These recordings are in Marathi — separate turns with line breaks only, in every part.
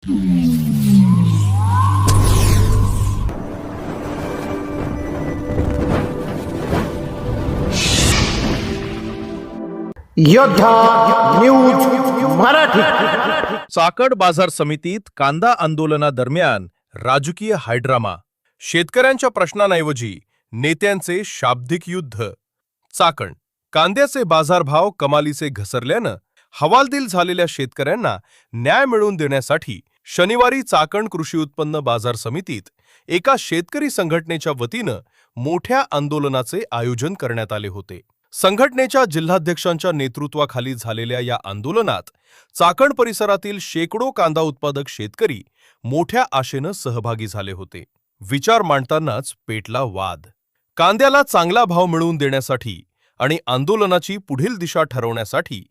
योद्धा न्यूज मराठी।
चाकण बाजार समितीत कांदा आंदोलनादरम्यान राजकीय हायड्रामा, शेतकऱ्यांच्या प्रश्नांऐवजी नेत्यांचे शाब्दिक युद्ध। चाकण कांद्याचे बाजारभाव कमालीचे घसरल्यानं हवालदिल झालेल्या शेतकऱ्यांना न्याय मिळवून देण्यासाठी शनिवारी चाकण कृषी उत्पन्न बाजार समितीत एका शेतकरी संघटनेच्या वतीनं मोठ्या आंदोलनाचे आयोजन करण्यात आले होते। संघटनेच्या जिल्हाध्यक्षांच्या नेतृत्वाखाली झालेल्या या आंदोलनात चाकण परिसरातील शेकडो कांदा उत्पादक शेतकरी मोठ्या आशेनं सहभागी झाले होते। विचार मांडतानाच पेटला वाद। कांद्याला चांगला भाव मिळवून देण्यासाठी आणि आंदोलनाची पुढील दिशा ठरवण्यासाठी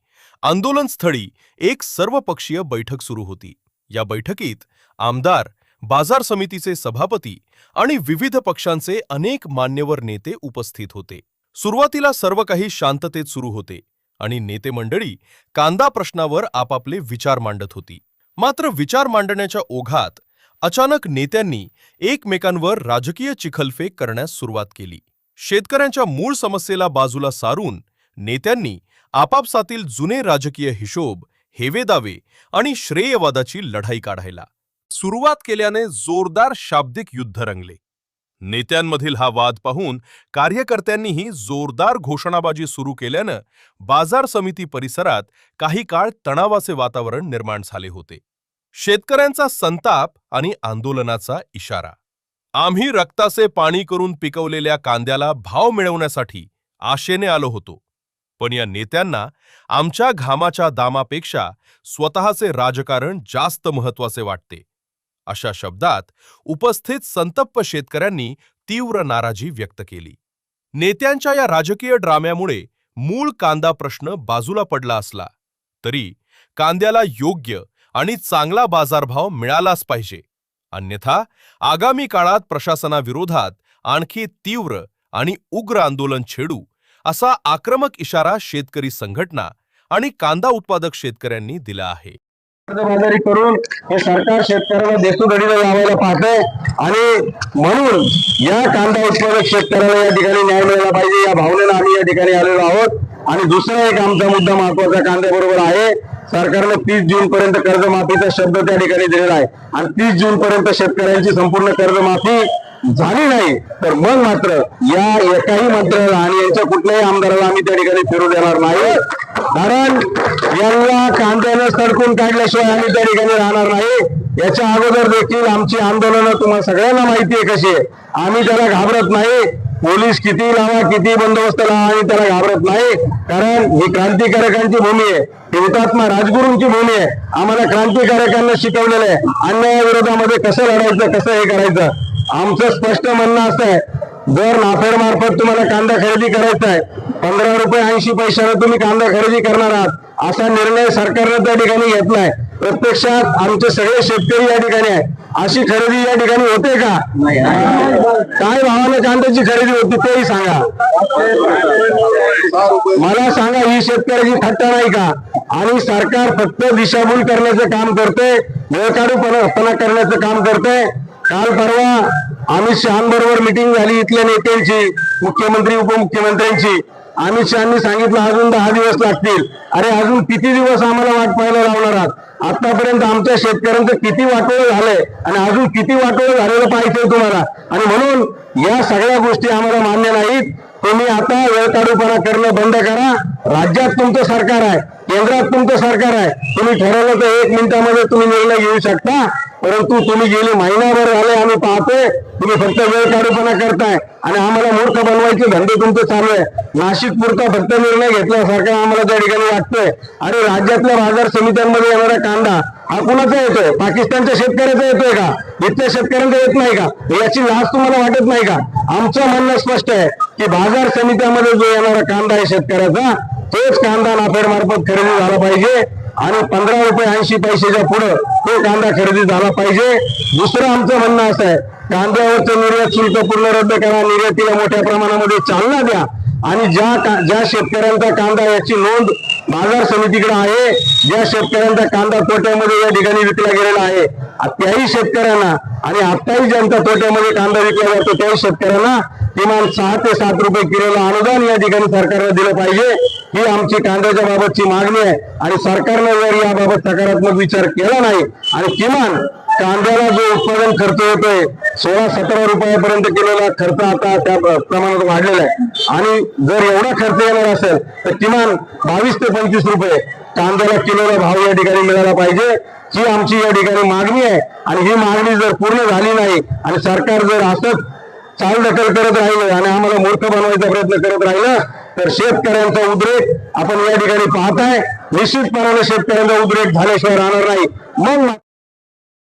आंदोलनस्थळी एक सर्वपक्षीय बैठक सुरू होती। या बैठकीत आमदार, बाजार समितीचे सभापती आणि विविध पक्षांचे अनेक मान्यवर नेते उपस्थित होते। सुरुवातीला सर्व काही शांततेत सुरू होते आणि नेते मंडळी कांदा प्रश्नावर आपापले विचार मांडत होती। मात्र विचार मांडण्याच्या ओघात अचानक नेत्यांनी एकमेकांवर राजकीय चिखलफेक करण्यास सुरुवात केली। शेतकऱ्यांच्या मूळ समस्येला बाजूला सारून नेत्यांनी आपापसातील जुने राजकीय हिशोब, हेवेदावे आणि श्रेयवादाची लढाई काढायला सुरुवात केल्याने जोरदार शाब्दिक युद्ध रंगले। नेत्यांमधील हा वाद पाहून कार्यकर्त्यांनीही जोरदार घोषणाबाजी सुरू केल्यानं बाजार समिती परिसरात काही काळ तणावाचे वातावरण निर्माण झाले होते। शेतकऱ्यांचा संताप आणि आंदोलनाचा इशारा। आम्ही रक्ताचे पाणी करून पिकवलेल्या कांद्याला भाव मिळवण्यासाठी आशेने आलो होतो, पण या नेत्यांना आमच्या घामाच्या दामापेक्षा स्वतःचे राजकारण जास्त महत्त्वाचे वाटते। अशा शब्दात उपस्थित संतप्त शेतकऱ्यांनी तीव्र नाराजी व्यक्त केली। नेत्यांच्या या राजकीय ड्राम्यामुळे मूळ कांदा प्रश्न बाजूला पडला असला तरी कांद्याला योग्य आणि चांगला बाजारभाव मिळालाच पाहिजे, अन्यथा आगामी काळात प्रशासनाविरोधात आणखी तीव्र आणि उग्र आंदोलन छेडू असा आक्रमक इशारा शेतकरी संघटना आणि कांदा उत्पादक शेतकऱ्यांनी दिला आहे।
कर्जबाजारी करून हे सरकार शेतकऱ्याला देशोधडीला लावायला पाहतंय आणि म्हणून या कांदा उत्पादक शेतकऱ्याला या ठिकाणी न्याय मिळाला पाहिजे या भावनेनं आम्ही या ठिकाणी आलेलो आहोत। आणि दुसरा एक आमचा मुद्दा महत्वाचा कांद्याबरोबर आहे, सरकारने 30 जून पर्यंत कर्जमाफीचा शब्द त्या ठिकाणी दिलेला आहे आणि 30 जून पर्यंत शेतकऱ्यांची संपूर्ण कर्जमाफी झाली नाही तर मग मात्र या एकाही मंत्र्याला आणि यांच्या कुठल्याही आमदाराला आम्ही त्या ठिकाणी फिरू देणार नाही। कारण यांना कांद्यानं सडकून काढल्याशिवाय आम्ही त्या ठिकाणी राहणार नाही। याच्या अगोदर देखील आमची आंदोलनं तुम्हाला सगळ्यांना माहिती आहे कशी आहे। आम्ही त्याला घाबरत नाही, पोलीस किती लावा, किती बंदोबस्त लावा, आम्ही त्याला घाबरत नाही। कारण ही क्रांतिकारकांची भूमी आहे, ही हुतात्मा राजगुरूंची भूमी आहे। आम्हाला क्रांतिकारकांना शिकवलेलं आहे अन्यायाविरोधामध्ये कसं लढायचं, कसं हे करायचं। आमचं स्पष्ट म्हणणं असं आहे, जर नाफेड मार्फत तुम्हाला कांदा खरेदी करायचा आहे, 15 रुपये 80 पैशाने तुम्ही कांदा खरेदी करणार आहात असा निर्णय सरकारने त्या ठिकाणी घेतलाय। प्रत्यक्षात आमचे सगळे शेतकरी या ठिकाणी आहे, अशी खरेदी या ठिकाणी होते का? काय भावाने कांद्याची खरेदी होती तेही सांगा मला, सांगा। ही शेतकऱ्याची थट्टा नाही का? आणि सरकार फक्त दिशाभूल करण्याचं काम करते, वेळकाढूपणा करण्याचं काम करते। काल परवा अमित शहांबरोबर मिटिंग झाली इथल्या नेत्यांची, मुख्यमंत्री उपमुख्यमंत्र्यांची। अमित शहांनी सांगितलं अजून 10 दिवस लागतील। अरे अजून किती दिवस आम्हाला वाट पाहायला लावणार आहात? आतापर्यंत आमच्या शेतकऱ्यांचं किती वाटोळं झालंय आणि अजून किती वाटोळं झालेलं पाहिजे तुम्हाला। आणि म्हणून या सगळ्या गोष्टी आम्हाला मान्य नाहीत। तुम्ही आता वेळकाढूपणा करणं बंद करा। राज्यात तुमचं सरकार आहे, केंद्रात तुमचं सरकार आहे, तुम्ही ठरवलं तर 1 मिनिटामध्ये तुम्ही निर्णय घेऊ शकता। परंतु तुम्ही गेले महिनाभर झाले आम्ही पाहतोय, तुम्ही फक्त वेळकाढूपणा करताय आणि आम्हाला मूर्ख बनवायचे धंदे तुमचे चालू आहे। नाशिक पुरता फक्त निर्णय घेतल्यासारखं आम्हाला त्या ठिकाणी वाटतंय। अरे राज्यातल्या बाजार समित्यांमध्ये येणारा कांदा हा कुणाचा येतोय? पाकिस्तानच्या शेतकऱ्याचा येतोय का? इथल्या शेतकऱ्यांचा येत नाही का? याची लाज तुम्हाला वाटत नाही का? आमचं म्हणणं स्पष्ट आहे की बाजार समित्यामध्ये जो येणारा कांदा आहे शेतकऱ्याचा, तोच कांदा नाफेड मार्फत खरेदी झाला पाहिजे आणि 15 रुपये 80 पैशाच्या पुढे तो कांदा खरेदी झाला पाहिजे। दुसरं आमचं म्हणणं असं आहे, कांद्यावरचं निर्यात शुल्क पूर्ण रद्द करा, निर्यातीला मोठ्या प्रमाणामध्ये चालना द्या आणि ज्या शेतकऱ्यांचा कांदा याची नोंद बाजार समितीकडे आहे, ज्या शेतकऱ्यांचा कांदा कोट्यामध्ये या ठिकाणी विकला गेलेला आहे त्याही शेतकऱ्यांना आणि आताही ज्यांचा तोट्यामध्ये कांदा विकला जातो त्याही शेतकऱ्यांना किमान 6 ते 7 रुपये किलोला अनुदान या ठिकाणी सरकारनं दिलं पाहिजे, ही आमची कांद्याच्या बाबतची मागणी आहे. आणि सरकारनं जर याबाबत सकारात्मक विचार केला नाही आणि किमान कांद्याला जो उत्पादन खर्च होतोय 16-17 रुपयापर्यंत किलोला खर्च आता त्या प्रमाणात वाढलेला आहे आणि जर एवढा खर्च येणार असेल तर किमान 22 ते 25 रुपये कांद्याला किलोला भाव या ठिकाणी मिळाला पाहिजे, ही आमची या ठिकाणी मागणी आहे. आणि ही मागणी जर पूर्ण झाली नाही आणि सरकार जर असंच चालढकल करत राहिलं आणि आम्हाला मूर्ख बनवायचा प्रयत्न करत राहिलं तर शेतकऱ्यांचा उद्रेक आपण या ठिकाणी पाहताय. निश्चितपणाने शेतकऱ्यांचा उद्रेक झाल्याशिवाय राहणार नाही. मग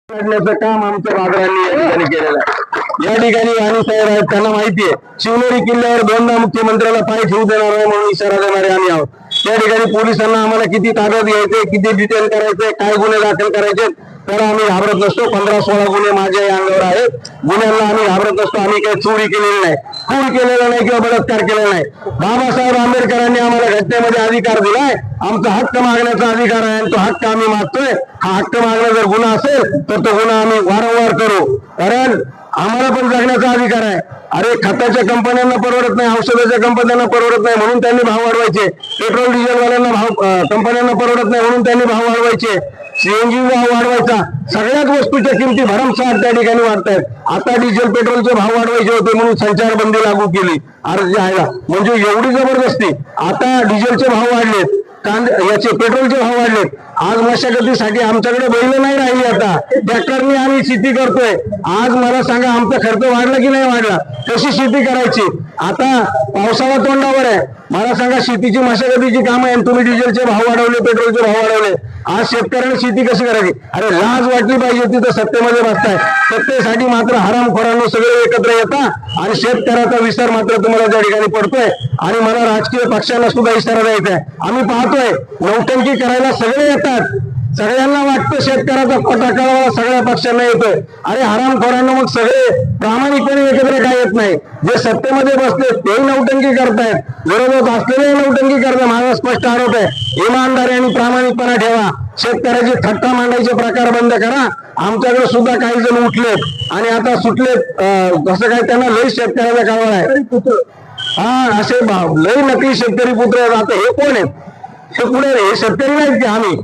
काढण्याचं काम आमच्या बाजारांनी या ठिकाणी केलेलं आहे. या ठिकाणी आणि तयार आहेत, त्यांना माहिती आहे शिवनेरी किल्ल्यावर 2दा मुख्यमंत्र्याला पाय ठेवू देणार नाही म्हणून इशारा देणारे आम्ही आहोत. त्या ठिकाणी पोलिसांना आम्हाला किती ताब्यात घ्यायचे, किती डिटेन करायचे, काय गुन्हे दाखल करायचे तर आम्ही घाबरत नसतो. 15-16 गुन्हे माझ्या अंगावर आहेत. गुन्ह्यांना आम्ही घाबरत नसतो. आम्ही काही चोरी केलेली नाही, खून केलेला नाही किंवा बलात्कार केलेला नाही. बाबासाहेब आंबेडकरांनी आम्हाला घटनेमध्ये अधिकार दिलाय, आमचा हक्क मागण्याचा अधिकार आहे आणि तो हक्क आम्ही मागतोय. हा हक्क मागणं जर गुन्हा असेल तर तो गुन्हा आम्ही वारंवार करू, कारण आम्हाला पण जगण्याचा अधिकार आहे. अरे खताच्या कंपन्यांना परवडत नाही, औषधाच्या कंपन्यांना परवडत नाही म्हणून त्यांनी भाव वाढवायचे, पेट्रोल डिझेलवाल्यांना कंपन्यांना परवडत नाही म्हणून त्यांनी भाव वाढवायचे, सीएनजी भाव वाढवायचा, सगळ्याच वस्तूच्या किमती भरमसाठ त्या ठिकाणी वाढतायत. आता डिझेल पेट्रोलचे भाव वाढवायचे होते म्हणून संचारबंदी लागू केली आहे. म्हणजे एवढी जबरदस्ती. आता डिझेलचे भाव वाढलेत, याचे पेट्रोलचे भाव वाढलेत. आज मशागतीसाठी आमच्याकडे बैल नाही राहिली, आता ट्रॅक्टरने आम्ही शेती करतोय. आज मला सांगा आमचा खर्च वाढला की नाही वाढला, कशी शेती करायची. आता पावसाळा तोंडावर आहे, मला सांगा शेतीची मशागतीची कामं आहे, तुम्ही डिझेलचे भाव वाढवले, पेट्रोलचे भाव वाढवले. आज शेतकऱ्यांना शेती कशी करायची. अरे लाज वाटली पाहिजे. तिथं सत्तेमध्ये बसताय, सत्तेसाठी मात्र हरामखोरांनो सगळे एकत्र येतात आणि शेतकऱ्याचा विसर मात्र तुम्हाला त्या ठिकाणी पडतोय. आणि मला राजकीय पक्षांना सुद्धा इशारा द्यायचा आहे, आम्ही पाहतोय नौटंकी करायला सगळे येतात, सगळ्यांना वाटतं शेतकऱ्याचा कोटा कळावा सगळ्या पक्षांना येतोय. अरे हरामखोरांना मग सगळे प्रामाणिकपणे एकत्र काय येत नाही. जे सत्तेमध्ये बसले तेही नौटंकी करतायत, विरोधात असलेले नौटंकी करतात. माझा स्पष्ट आरोप आहे, इमानदारी आणि प्रामाणिकपणा ठेवा. शेतकऱ्याची थट्टा मांडायचे प्रकार बंद करा. आमच्याकडे सुद्धा काही जण उठलेत आणि आता सुटलेत, कसं काय त्यांना लई शेतकऱ्याचा कळवळ आहे. हा असे लई नकली शेतकरी पुत्र आहेत. आता हे कोण आहेत, हे पुढे हे शेतकरी नाहीत की आम्ही.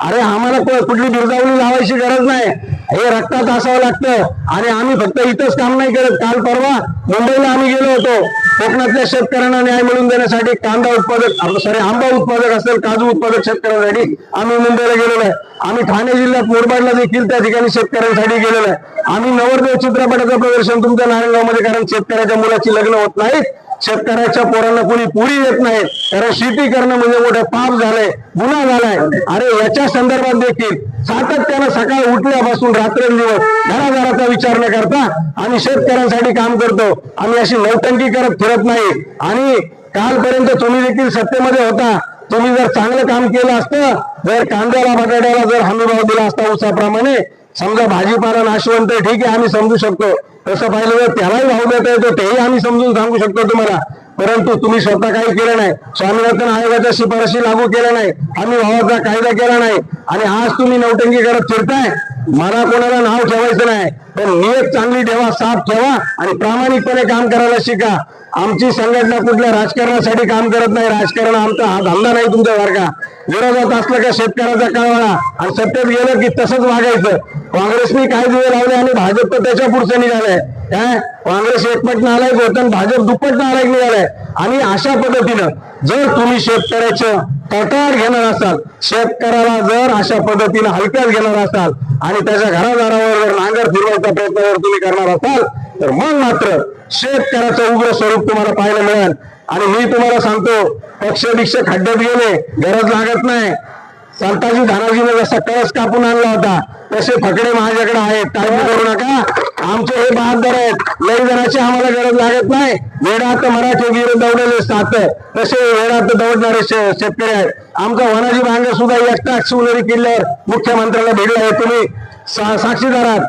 अरे आम्हाला कुठली बिरदावली लावायची गरज नाही, हे रक्तात असावं लागतं. आणि आम्ही फक्त इथंच काम नाही करत. काल परवा मुंबईला आम्ही गेलो होतो कोकणातल्या शेतकऱ्यांना न्याय मिळवून देण्यासाठी. कांदा उत्पादक आंबा उत्पादक असेल, काजू उत्पादक शेतकऱ्यांसाठी आम्ही मुंबईला गेलेलो आहे. आम्ही ठाणे जिल्ह्यात मुरबाडला देखील त्या ठिकाणी शेतकऱ्यांसाठी गेलेलो आहे. आम्ही नवरदेव चित्रपटाचं प्रदर्शन तुमच्या नारायणगावमध्ये, कारण शेतकऱ्याच्या मुलाची लग्न होत नाहीत, शेतकऱ्याच्या पोरांना कोणी पुरी येत नाही, कारण शेती करणं म्हणजे मोठं पाप झालंय, गुन्हा झालाय. अरे याच्या संदर्भात देखील सातत्यानं सकाळ उठल्यापासून रात्रंदिवस घराघराचा विचार न करता आम्ही शेतकऱ्यांसाठी काम करतो. आम्ही अशी नौटंकी करत फिरत नाही. आणि कालपर्यंत तुम्ही देखील सत्तेमध्ये होता, तुम्ही जर चांगलं काम केलं असतं, जर कांद्याला बटाट्याला जर हमीभाव दिला असता ऊसाप्रमाणे, समजा भाजीपाला नाशवंत ठीक आहे आम्ही समजू शकतो, तसं पाहिलं तर त्यालाही भाव देता येतो, तेही आम्ही समजून सांगू शकतो तुम्हाला. परंतु तुम्ही स्वतः काही केलं नाही, स्वामीनाथन आयोगाच्या शिफारशी लागू केल्या नाही, आम्ही भावाचा कायदा केला नाही आणि आज तुम्ही नौटंकी करत फिरताय. मला कोणाला नाव ठेवायचं नाही, पण नियत चांगली ठेवा, साफ ठेवा आणि प्रामाणिकपणे काम करायला शिका. आमची संघटना कुठल्या राजकारणासाठी काम करत नाही. राजकारण आमचा हा धंदा नाही तुमच्यासारखा. विरोधात असलं का शेतकऱ्याचा कळवळा आणि सत्तेत गेलं की तसंच वागायचं. काँग्रेसने काय दिवे लावले आणि भाजप तर त्याच्या पुढचं निघालंय. काय काँग्रेस एकपट नालायक होतं आणि भाजप दुप्पट नालायक निघालाय. आणि अशा पद्धतीनं जर तुम्ही शेतकऱ्याचं तटार घेणार असाल, शेतकऱ्याला जर अशा पद्धतीनं हलक्यात घेणार असाल आणि त्याच्या घरादारावर जर नांगर फिरवायचा प्रयत्न जर तुम्ही करणार असाल तर मग मात्र शेतकऱ्याचं उग्र स्वरूप तुम्हाला पाहायला मिळेल. आणि मी तुम्हाला सांगतो, पक्ष खड्ड्यात गेले, गरज लागत नाही. संताजी धानाजीने जसा कळस कापून आणला होता तसे फकडे माझ्याकडे आहेत, काळजी करू नका. आमचे हे बहादर आहेत, लई जणांची आम्हाला गरज लागत नाही. वेडात मराठी वीर दौडले सात, तसे वेडात दौडणारे शेतकरी आहेत. आमचा वनाजी भांगे सुद्धा एकटा शिवनेरी किल्ल्यावर मुख्यमंत्र्याला भेटला आहे, तुम्ही साक्षीदार आहात.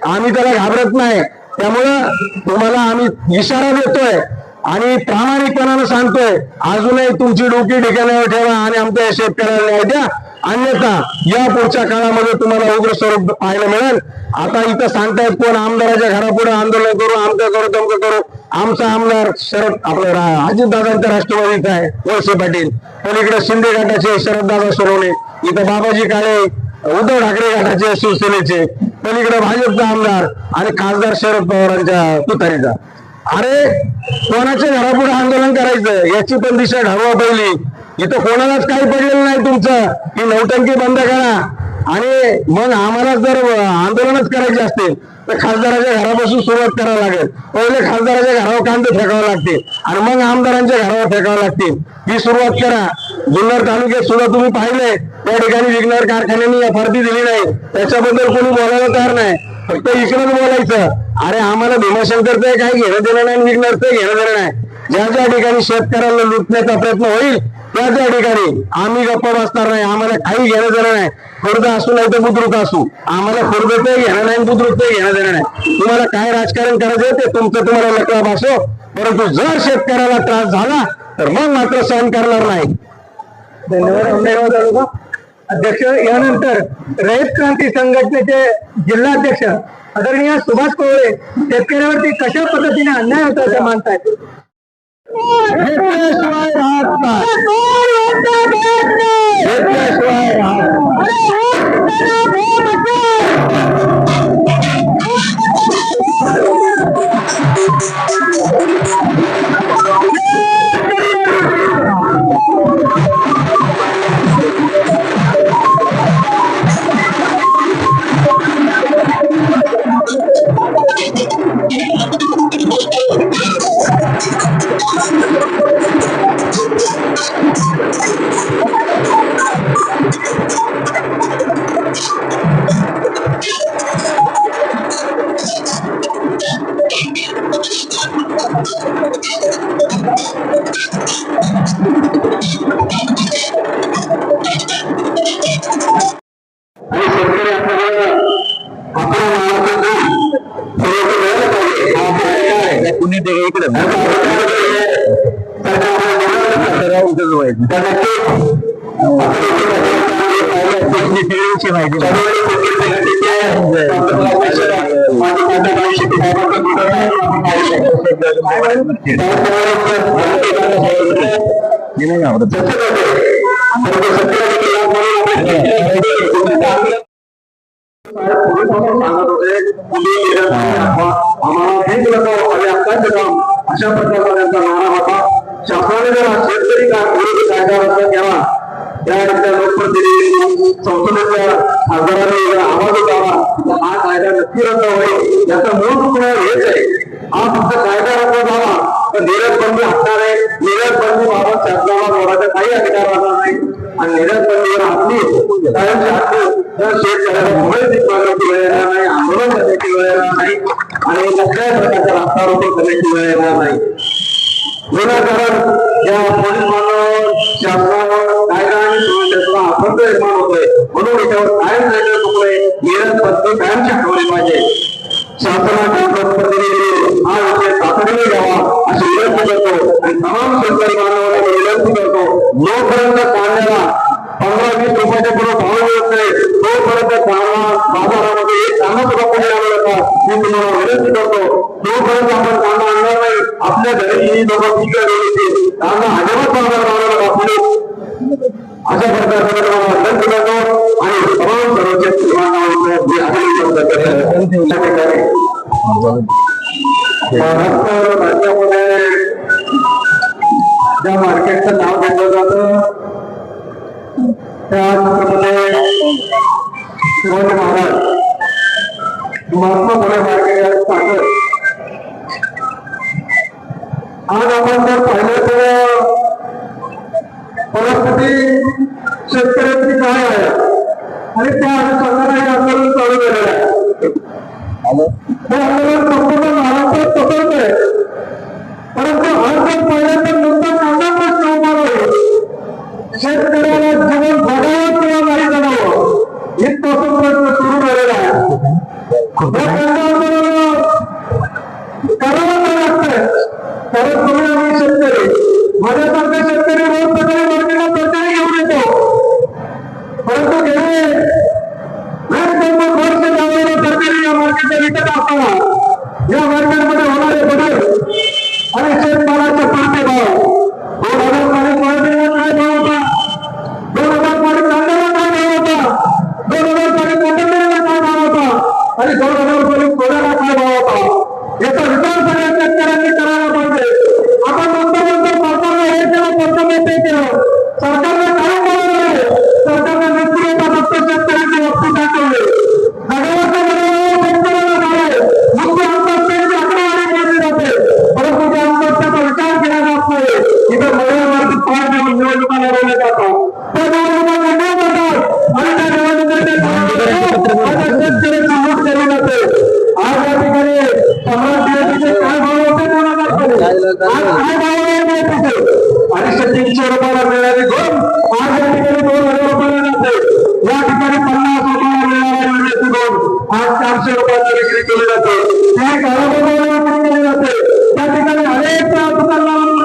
आम्ही त्याला घाबरत नाही. त्यामुळं तुम्हाला आम्ही इशारा देतोय आणि प्रामाणिकपणानं सांगतोय, अजूनही तुमची डोकी ठिकाणावर ठेवा आणि आमच्या शेतकऱ्याला न्याय द्या. अन्यथा या पुढच्या काळामध्ये तुम्हाला उग्र स्वरूप पाहायला मिळेल. आता इथं सांगतायत कोण आमदाराच्या घरापुढे आंदोलन करू, आमचं करू, तमकं करू. आमचा आमदार शरद अजितदादांच्या राष्ट्रवादीचा आहे वळसे पाटील, पलीकडे शिंदे गटाचे शरददादा सोनवणे, इथं बाबाजी काळे उद्धव ठाकरे गटाचे शिवसेनेचे, पलीकडे भाजपचा आमदार आणि खासदार शरद पवारांच्या तुतारीचा. अरे कोणाच्या घरापुढे आंदोलन करायचं याची पण दिशा ठरवा पहिली. इथं कोणालाच काही पडलेलं नाही तुमचं. ही नौटंकी बंद करा आणि मग आम्हाला जर आंदोलनच करायचे असतील तर खासदाराच्या घरापासून सुरुवात करावी लागेल. पहिले खासदाराच्या घरावर कांदे फेकावे लागतील आणि मग आमदारांच्या घरावर फेकावे लागतील. ही सुरुवात करा. जुन्नर तालुक्यात सुद्धा तुम्ही पाहिले त्या ठिकाणी विघ्नर कारखान्यांनी एफआरपी दिली नाही, त्याच्याबद्दल कोणी बोलायला तयार नाही, फक्त इकडेच बोलायचं. अरे आम्हाला भीमाशंकरचं काही घेणं देणं नाही, विघ्नरचं घेणं देणं नाही. ज्या ज्या ठिकाणी शेतकऱ्याला लुटण्याचा प्रयत्न होईल त्या त्या ठिकाणी आम्ही गप्पा बसणार नाही. आम्हाला काही घेणं देणं नाही. खुर्द असू नाही तर बुद्रुक असू, आम्हाला खुर्दचं घेणं नाही, बुद्रुकचं घेणं देणं नाही. तुम्हाला काय राजकारण करायचं ते तुमचं तुम्हाला लक्षात असो, परंतु जर शेतकऱ्याला त्रास झाला तर मग मात्र सहन करणार नाही. धन्यवाद अध्यक्ष. यानंतर रयत क्रांती संघटनेचे जिल्हाध्यक्ष आदरणीय सुभाष कोवळे शेतकऱ्यावरती कशा पद्धतीने अन्याय होतो असं मानतायत. घेतल्याशिवाय राहत नाही. घेतल्याशिवाय राहत अशा प्रकारचा त्यांचा नारा होता. शासनाने जर शेतकरी कायदा रद्द केला, त्या लोकप्रतिनिधी संसदेच्या खासदारांनी जर आवाज उठवला तर हा कायदा नक्की रद्द होईल. याचा मूळ तुकडा हेच आहे. हा फक्त कायदा रद्द झाला तर निर्यात बंदी हटणार आहे. निर्यात बंदीबाबत शासनाला बोलायचा काही अधिकार राहणार नाही आणि निर्यात बंदीवर हटली तर शेतकऱ्याला मुळे करण्याची वेळ येणार नाही, आंदोलन करण्याची वेळ येणार नाही आणि कुठल्याही प्रकारचा रस्ता रोको करण्याची वेळ येणार नाही. विनाकारण या पोलीस मानवावर शासनावर कायदा आणि सुव्यवस्थेचा अपंग निर्माण होतोय. म्हणून याच्यावर कायम जायचे तुकडे निर्यात बंदी कायम ठेवली पाहिजे. शासनाच्या लोकप्रतिनिधी हा विषय तातडीने घ्यावा अशी विनंती करतो आणि तमाम शेतकरी बांधवांना विनंती करतो. जोपर्यंत कांद्याला 15-20 रुपयाच्या पुढे भाव मिळत नाही तोपर्यंत कांदा बाजारामध्ये एक कांदा सुद्धा पुढे आला होता. मी तुम्हाला विनंती करतो, जोपर्यंत आपण कांदा आणणार नाही आपल्या घरी ही लोक पिकं गेली कांदा अजिबात बाजार भावाला दाखवले. अशा प्रकारचे विनंती करतो आणि तमाम सर्व शेतकरी बांधवांना महाराष्ट्र राज्यामध्ये ज्या मार्केटचं नाव घेतलं जातं त्या छत्रपती शिवाजी महाराज महात्मा फुले मार्केट साखर. आज आपण जर पाहिलं तर परिस्थिती शेतकऱ्यांची काय आहे आणि त्या अनुषंगाने आंदोलन चालू केलेलं आहे. हे आंदोलन संपूर्ण महाराष्ट्रात पसरत आहे, परंतु आज जर पाहिलं तर नुसता कांदा प्रश्न उभा होईल. शेतकऱ्याला जीवन जगावं किंवा नाही जगावं इथपासून प्रश्न सुरू झालेला आहे. करावं लागतंय. परत तुम्ही आम्ही शेतकरी माझ्यासारखे शेतकरी रोज सकाळी मार्केटला तरकारी घेऊन येतो, मार्केटला विकत असताना या मार्केटमध्ये होणारे बदल आणि शेतमालाचे पाटे भाव 2000 सोयाबीनला काय भाव होता, 2000 कांद्याला काय भाव होता, 2000 कोथिंबीरीला काय भाव होता आणि 2000 सोड्याला काय भाव होता, याचा विचार सगळ्या शेतकऱ्यांनी करायला पाहिजे. आपण नंतर सरकारने हे केलं, सरकारने ते केलं, सरकारने काय बोलवलं, सरकारने निष्क्रियता फक्त शेतकऱ्यांची वस्तू दाखवली. जगावरच्या शेतकऱ्याला झाले मुख्य आत्महत्येची आकडेवारी केली जाते, परंतु त्या आत्महत्येचा विचार केला जात नाही. इथं मंगळवारची 5 निवडणुका लढवल्या जातात, त्या निवडणुका लढवल्या जातात आणि त्या निवडणुकीचे शेतकऱ्यांची लूट केली जाते. आज या ठिकाणी सम्राट डेअरीचे काय भाव होते 2000 आज काय भाव आहे आणि 300 रुपयाला मिळणारी गहू आज या ठिकाणी 2000 रुपयाला जाते. या ठिकाणी 50 रुपयाला मिळणारी मिळण्याची गहू आज 400 रुपयाला विक्री केली जाते. त्या काळाबरोबर विक्री केली जाते. त्या ठिकाणी अनेक दुकानदारांना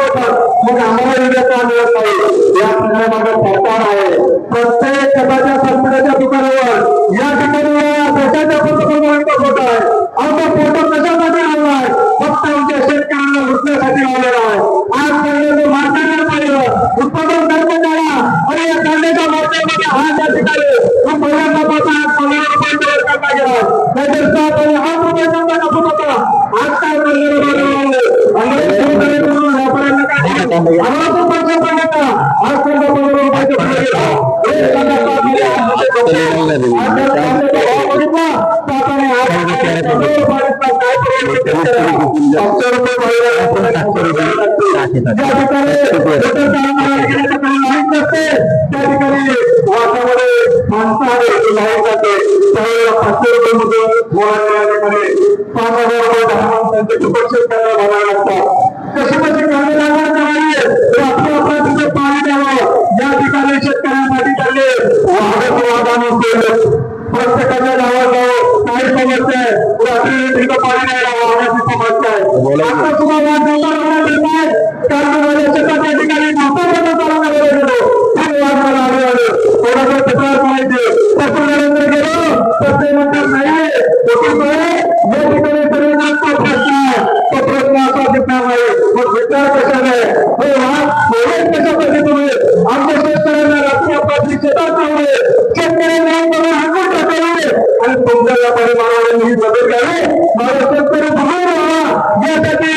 होतात. मग आम्हाला विजेचा मिळत नाही. या सगळ्यामागे सरकार आहे. प्रत्येक खताच्या संपण्याच्या दुकानावर या ठिकाणी देशाच्या पंतप्रधानांचा फोटो आहे. आमचा फोटो कशासाठी लावला आहे? फक्त आमच्या शेतकऱ्यांना लुटण्यासाठी लावलेला आहे. आज कांद्याचं मार्केट पाहिलं, उत्पादन खर्च करा आणि या कांद्याच्या मार्केटमध्ये आज या ठिकाणी पहिल्यांदा 15 रुपयांचा वर काढला गेला, नाहीतर 7 आणि 8 रुपयांचा कापूस होता. आज काय कांद्याला भाव लावले व्यापाऱ्यांना काय आम्हाला तो पैसे पाहिजे. आज कांदा 15 रुपयाचा भाव गेला. एक कांदा 7 मध्ये आज भाव बघितला 7 आणि 8 शेतकऱ्यांसाठी चालले प्रत्येकाच्या गावात काही समस्या आहे. रात्री तिथं पाणी नाही राहावं समस्या आहे. आता सुद्धा त्या ठिकाणी थोडासा तक्रार पाहिजे तक्रार गेलो तर ते म्हणतात नाही या ठिकाणी सर्वांचा प्रश्न आहे. तो प्रश्न असा दिसणार नाही. मग विचार कशाने कशा पद्धतीने आमच्या शेतकऱ्यांना रात्री आपली शेतात ठेवले, शेतकऱ्यांना हाकून टाकले आणि तुमच्या व्यापारी मानवाने ही मदत घ्यावी. माझा शेतकरी बाहेर राहा यासाठी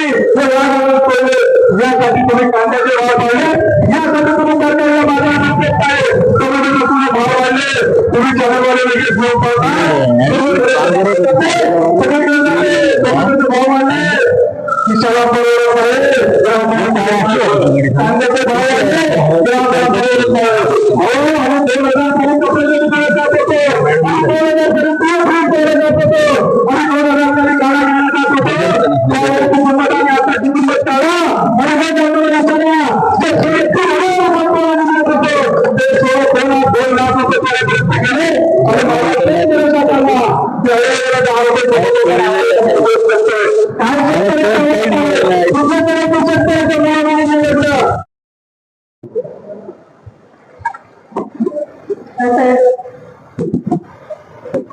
यासाठी तुम्ही कांद्याचे भाव पाडले, यासाठी तुम्ही सरकारला बाजारात देत आहे. टोमॅटोचे तुम्ही भाव वाढले, तुम्ही चॅनलवाले लगेच भाव पाडताय, टोमॅटोचे भाव वाढले, किशाला परवडत आहे, कांद्याचे भाव वाढले,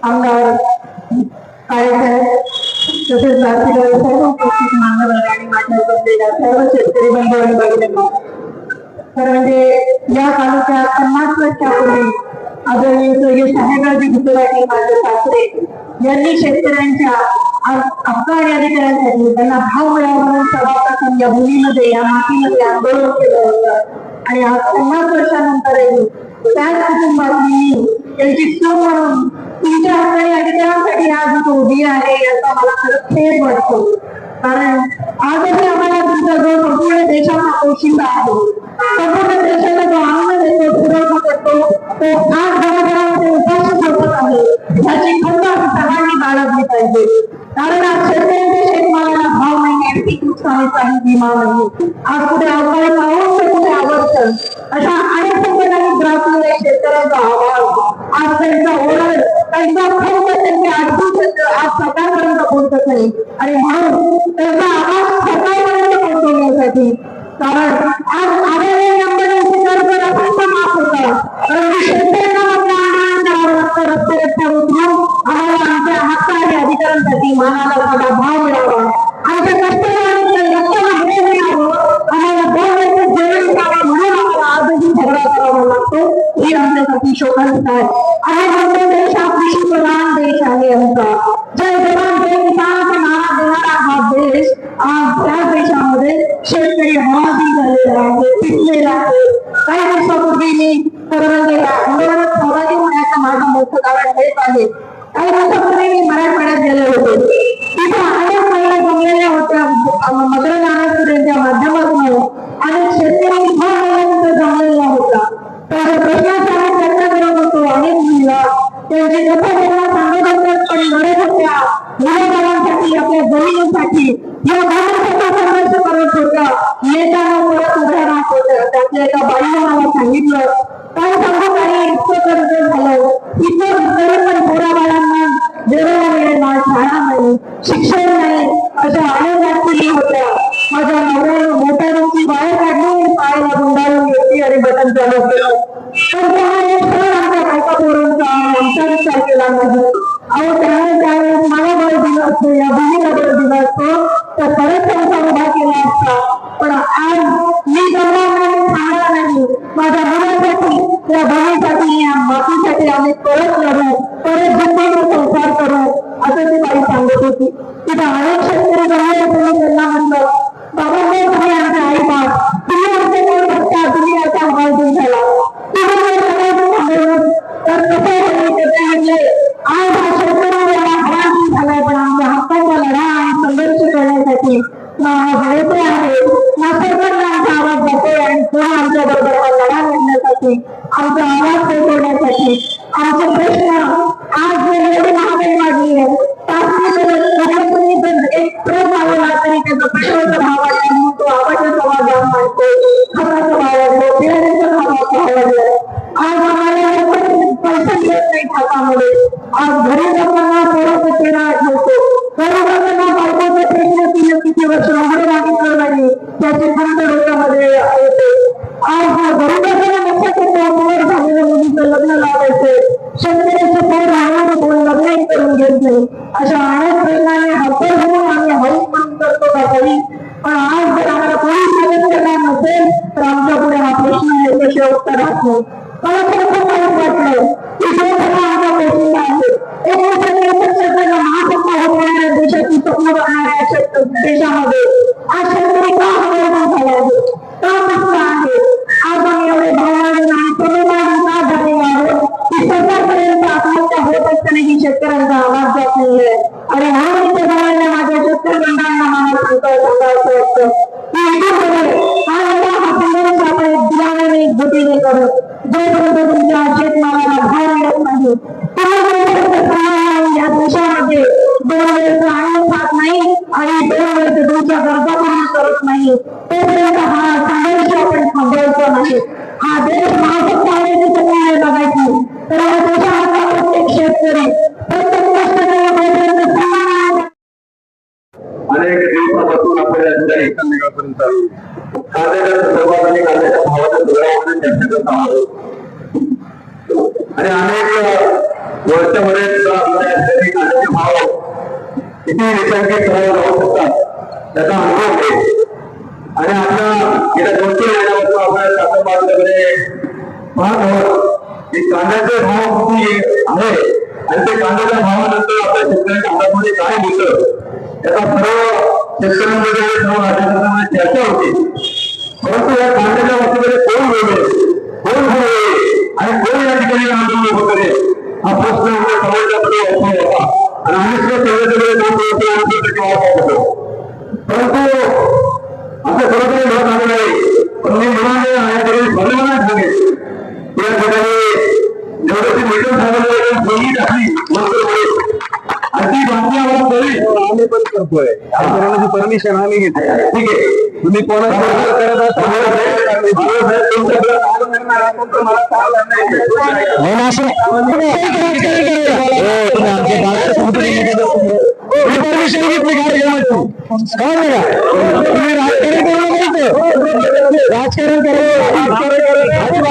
आमदार कार्यक्रम तसेच सर्व उपस्थित मान्यवर आणि माझ्या बसलेल्या सर्व शेतकरी बंधूंनी बघितले. तर म्हणजे या तालुक्यात 50 वर्षापूर्वी आदरणीय स्वर्गीय साहेबरावजी भुजबळ माझे सासरे यांनी शेतकऱ्यांच्या हक्क आणि अधिकारांसाठी त्यांना भाव मिळावा म्हणून सर्वप्रथम या भूमीमध्ये या मातीमध्ये आंदोलन केलं होतं. आणि आज 50 वर्षानंतरही त्याच कुटुंबातली त्यांची सून म्हणून तुमच्या हक्क आणि अधिकारांसाठी आज तो उभी आहे याचा मला खरंच खेद वाटतो. कारण आजही आम्हाला तुमचा जो संपूर्ण देशाचा पोशिंदा आहे, संपूर्ण देशाला जो अन्न देतो पुरवठा करतो तो आज घराघरामध्ये उपाशी झोपत आहे. याची खंत सर्वांनी बाळगली पाहिजे. कारण आज शेतकऱ्यांच्या शेतमालाला भाव नाही, पीक नुकसानीचाही विमा नाही. आज कुठे अवकाळी पाऊस तर कुठे अवर्षण अशा अनेक संकटांनी ग्रासलेल्या शेतकऱ्यांचा आवाज आज त्यांचा ओरड त्यांचा खंत त्यांची अडचण आज सरकारपर्यंत पोहोचत नाही. आणि म्हणून त्यांचा आवाज सरकारपर्यंत पोहोचवण्यासाठी कारण आज आलेले एम्ब्युलन्सचे कर्ज अत्यंत माफ होता. परंतु शेतकऱ्यांना आपल्या आंदोलन करावं लागतं. रस्ते रस्त्यावर उतरून आम्हाला आमच्या हक्क आणि अधिकारांसाठी मानाला माझा भाव मिळावा, आमच्या कष्टकऱ्यांच्या रक्ताला भर मिळावं, आम्हाला 2 वेळचं जेवण मिळावं म्हणून आम्हाला आजही झगडा करावा लागतो. ही आमच्यासाठी शोकांत आहे. आणि म्हणतो देश हा कृषीप्रधान देश आहे आमचा. जय जवान जय किसानचा नारा देणारा हा देश, आज त्या देशामध्ये शेतकरी हवालदिल झालेला आहे, पिकलेला आहे. काही वर्षापूर्वी मी परवंदीला आंदोलनात सहभागी होण्याचं माझं मोठं कारण हेच आहे. काही वर्षापूर्वी मी मराठवाड्यात गेले होते. तिथे अनेक महिला जमलेल्या होत्या मतदानाच्या माध्यमातून, अनेक शेतकरी महिलांचा जमलेला होता. त्यांच्या प्रश्नांची आम्ही चर्चा करत होतो. अनेक महिला त्यांची कथा त्यांना सांगत होत्या, पण लढत होत्या मुलाबाळांसाठी, आपल्या जमिनीसाठी, या भारताचा संघर्ष करत होत्या. नेत्यांना परत उभ्या राहत होत्या. त्यातल्या एका बाईने मला सांगितलं, काय सांगू काही इतकं कर्ज झालं, इतकं तरी पण पोराबाळांना जेवण मिळेल, शाळा नाही, शिक्षण नाही, अशा अनेक अडचणी होत्या. माझ्या नवऱ्याने मोटारीची बाहेर काढली, पायाला गुंडाळून घेतली आणि बटन चालू केलं. पण त्याने आमच्या बायका पोरांचा आमचा विचार केला नाही. अहो त्याने त्यावेळेस मला बळ दिलं असतो, या भूमीला बळ दिलं असतो, तर परत त्यांचा उभा केला असता. पण आज मी जमणार नाही, सांगणार नाही. माझ्या मुलासाठी, त्या भूमीसाठी, या मातीसाठी आम्ही परत लढू, परत जिंदगीचा संसार करू, असं ती बाई सांगत होती. तिथे अनेक शेतकरी जमले होते. मी त्यांना म्हणलं, बाबा तुम्ही आमचे आई बाप, तुम्ही आमचे कोण बघता, तुम्ही आता हवालदिल झाला, तुम्ही सांगितलं तर कसं म्हणले, आज हा शेतकरी हवालदिल झालाय, पण आमच्या हक्काचा लढा आणि संघर्ष करण्यासाठी होते आहे. सरकारला आमचा आवाज जातोय आणि पुन्हा आमच्या बरोबर हा लढा लढण्यासाठी, आमचा आवाज पोहोचवण्यासाठी, आमचे प्रश्न आज एवढी महागाई वाढली आहे, एक प्रश्न आला तरी त्याचा पेट्रोलचा भाव वाढला, म्हणून तो आवाजाचा आवाज मानतो, खताचा भाव वाढलो, बियाण्याचा भाव वाढलाय. आज आम्हाला पैसा मिळत नाही खातामध्ये. आज घरी जाताना थोडासा चेहरा आठवतो, घरी जाताना बायकोचा प्रश्न तिने किती वर्ष वगैरे मागितलं नाही, त्याची खंत डोक्यामध्ये येते. आज हा घरी जाताना लक्षात येतो, मुलं झालेल्या मुलीचं लग्न लावायचं, शेतकऱ्याचं पोर राहणारं कोण लग्नही करून घेत नाही. अशा अनेक प्रश्नाने हक्कर होऊन आम्ही हौस म्हणून करतो का काही. पण आज जर आम्हाला कोणी मदत करणार नसेल तर आमच्या पुढे हा प्रश्न याच्याशिवाय उत्तर असतो. मला खरोखर वाईट वाटलं की जो आमचा पोहोचलेला आहे, महासत्ता होणाऱ्या देशाची स्वप्न बघणाऱ्या देशामध्ये आज शेतकरी का हवालदिल झाला आहे, का बसला आहे. आज आम्ही एवढे भावनाने आणि प्रबोधनाने का झालेला आहोत की सरकारपर्यंत आत्महत्या होत असतानाही शेतकऱ्यांचा आवाज जात नाहीये. आणि म्हणून इथे जवळल्या माझ्या शेतकरी बंधांना मला सांगायचं वाटतं की इथून पुढे हा लढा हा संघर्ष आपण एक दिलाने एक गतीने करू. जोपर्यंत तुमच्या शेतमालाला भाव मिळत नाही, या देशामध्ये 2 वेळचं अन्न खात नाही आणि 2 वेळचं तुमच्या गरजा पूर्ण करत नाही, तोपर्यंत हा संघर्ष आपण थांबवायचा नाही. हा देश महासत्ता होण्याची सगळ्या बघायची, तर या देशामधला प्रत्येक शेतकरी प्रत्येक कष्टकरी समान
अनेक दिवसापासून आपल्या एकमेकांपर्यंत कांद्याच्या सर्वात आणि कांद्याच्या भावाच्या धोरणामध्ये चर्चा करत आहोत. आणि अनेक वर्षामध्ये सुद्धा आपल्या कांद्याचे भाव किती रेषांकित करायला जाऊ शकतात त्याचा अनुभव आहे. आणि आपल्या गेल्या 2-3 महिन्यापासून आपल्या शासन बाजाराकडे पाहत आहोत की कांद्याचे भाव किती आहे आणि ते कांद्याच्या भावानंतर आपल्या शेतकऱ्यांच्या हातामध्ये काय होतं त्याचा सर्व शेतकऱ्यांमध्ये सर्व राज्यांमध्ये चर्चा होती. परंतु या कांद्याच्या बाबतीमध्ये कोण बोलले, कोण बोलले आणि कोण या ठिकाणी आंदोलन उभं करेल हा प्रश्न समाजामध्ये होता. आणि आम्ही सुद्धा होतो. परंतु असं खरोखर न झालं नाही. पण मी म्हणाले आणि बंधना झाले या ठिकाणी जेवढी मीटिंग झालेली टाकली अशी बातमी आम्हाला कळली, आम्ही पण करतोय. परमिशन आम्ही घेतोय. ठीक आहे, तुम्ही कोणाला करत परमिशन घेतली कळलं का? तुम्ही राजकारण करू नका. राजकारण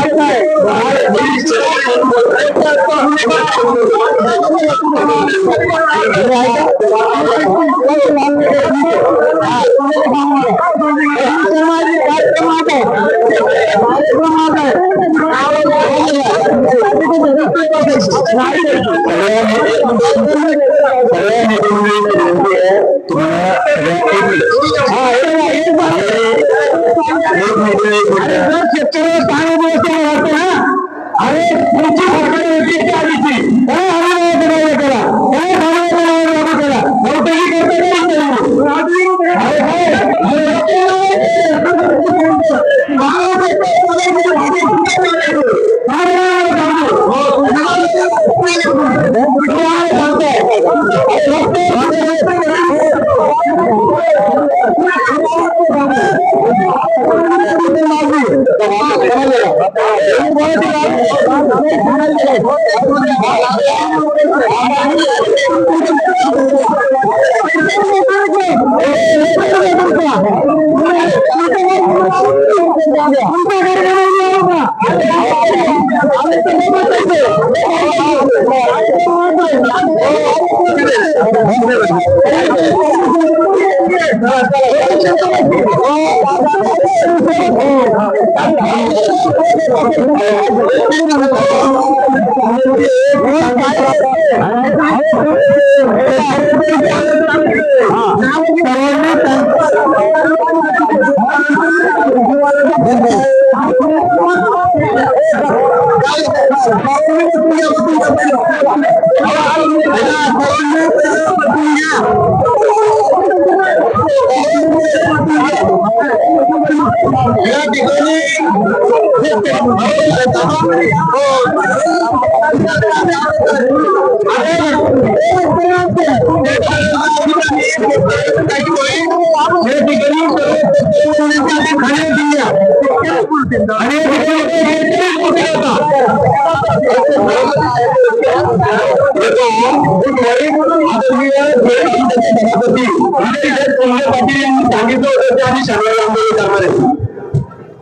सांगितलं होतं आम्ही शहराला आंदोलन करणार आहे.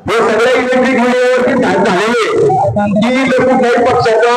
हे सगळे इलेक्ट्रिक मीडियावरती झालेले की लोक काही पक्षाचा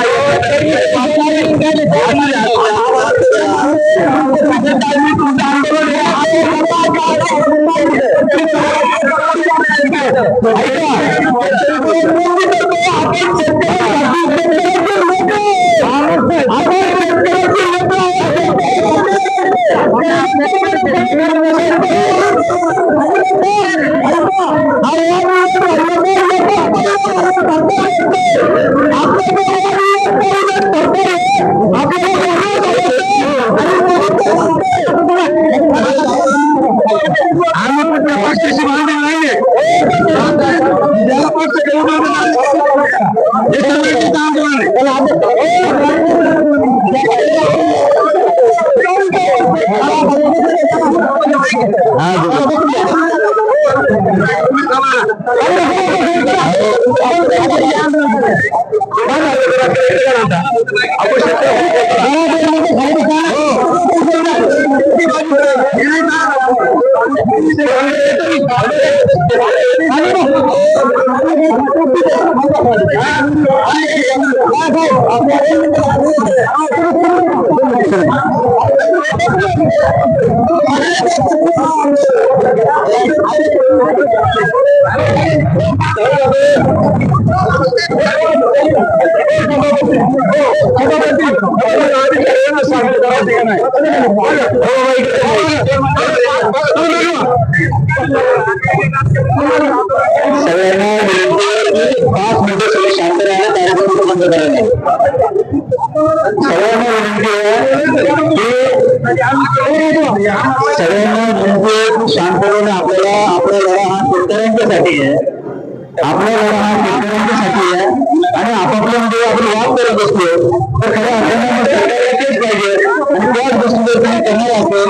सगळ्यांना शांतपणे आपल्याला आपला लढा हा शेतकऱ्यांच्यासाठी आहे. आपला लढा हा शेतकऱ्यांच्यासाठी आहे आणि आपापल्या मध्ये आपण वाद करत असलो तर खऱ्या अर्थाने सरकार पाहिजे आणि त्याच गोष्टी जर तुम्ही करणार असेल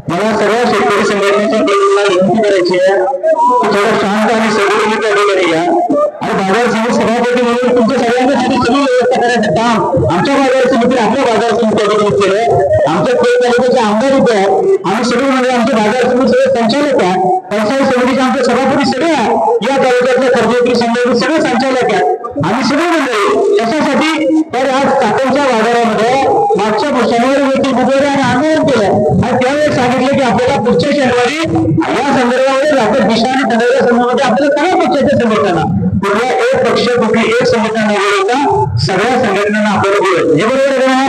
मला सर्व शेतकरी संघटनेच्या टीमला विनंती करायची आहे की थोडं शांत आणि सगळं ठिकाणी या आणि बाजार समिती सभापती म्हणून तुमच्या सगळ्यांसाठी सगळी व्यवस्था करायचं काम आमच्या बाजार समिती आपल्या बाजार समितीकडून केलं. आमच्या खेळ तालुक्याचे आमदार होते आम्ही सगळे म्हणजे आमच्या संचालक आहे, पंचायत समितीचे आमचे सभापती सगळे आहे, या तालुक्यातल्या कर्जोत्री संघाचे सगळे संचालक आहेत, आम्ही सगळे मंडळी कशासाठी तर आज चाकणच्या बाजारामध्ये मागच्या शनिवारी देखील बुधवारी आणि आंदोलन केलं आणि त्यावेळेस सांगितलं की आपल्याला पुढच्या शनिवारी या संदर्भामध्ये राखत दिशा आणि पंधरा संदर्भामध्ये आपल्याला सगळ्या पक्षाच्या संघटना कुठला एक पक्ष कुठली एक संघटना न बोलवता सगळ्या संघटनांना आपल्याला बोलायचं हे बरोबर आहे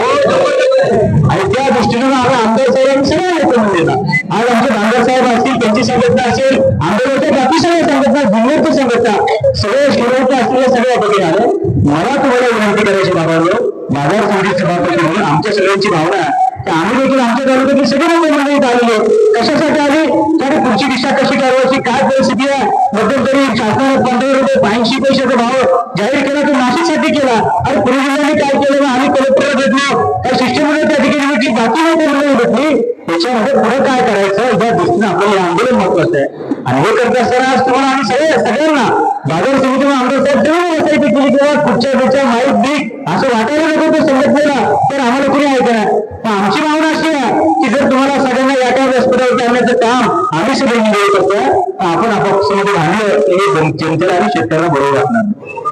आणि त्या दृष्टीनं आम्ही आमदार साहेबांनी सगळ्या लोक म्हणलेला आज आमचे आमदार साहेब असतील त्यांची संघटना असेल आंदोलनाच्या बाकी सगळ्या संघटना जिल्ह्याची संघटना सगळे शिरोडचे असलेल्या सगळ्या पद्धती आले मला तुम्हाला विनंती करायची बाबांनो बाजार समितीचे सभापती म्हणून आमच्या सगळ्यांची भावना आहे की आम्ही देखील आमच्या तालुक्यातील सगळे मंडळीत आलेले कशासाठी आले तर पुढची दिशा कशी ठरवायची काय परिस्थिती आहे मध्यंतरी शासनाने 15 रुपये 82 पैशाचा भाव जाहीर केला तो नाशिकसाठी केला आणि पुणे जिल्ह्याने काय केलं आम्ही कलेक्टरला भेटलो त्या शिष्टमंडळ त्या ठिकाणी भेटली बाकी मंडळी भेटली त्याच्यामध्ये पुढे काय करायचं या दृष्टीने आपल्याला हे आंदोलन महत्वाचं आहे आणि हे करत असताना आज तुम्हाला आम्ही सगळ्यांना बाजार समितीने आमदार साहेब तेव्हा असायची केली तेव्हा पुढच्या माहीत बीक असं वाटायला नको तो संघटनेला तर आम्हाला कुणी ऐकणार पण आमची भावना अशी आहे की जर तुम्हाला सगळ्यांना एका व्यासपीठावर आणण्याचं काम आम्ही सगळे निवडून करतो तर आपण आपापसामध्ये भांडलं हे जनतेला आणि शेतकऱ्यांना बरोबर वाटणार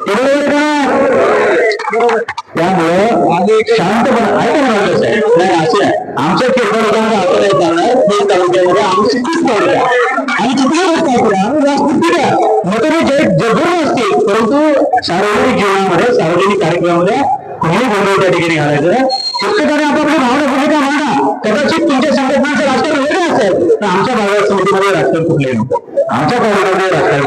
ते बरोबर का त्यामुळं शांतपणे ऐका ना साहेब नाही असे आहे आमच्या खेळकर लोकांना आपण नाही चालणार हे तालुक्यामध्ये आम्ही शिकूच पडतो आणि किती गोष्ट ऐकूया आम्ही व्यासपीठ द्या मतभेद जगून असतील परंतु सार्वजनिक जीवनामध्ये सार्वजनिक कार्यक्रमामध्ये कुठली गोंधळ त्या ठिकाणी घालायचं प्रत्येकाने आपापली भावना भूमिका मांडा कदाचित तुमच्या संघटनाचं राजकारण वेगळं असेल तर आमच्या बाजार समितीमध्ये राजकारण कुठले नको आमच्या तालुक्यामध्ये राजकारण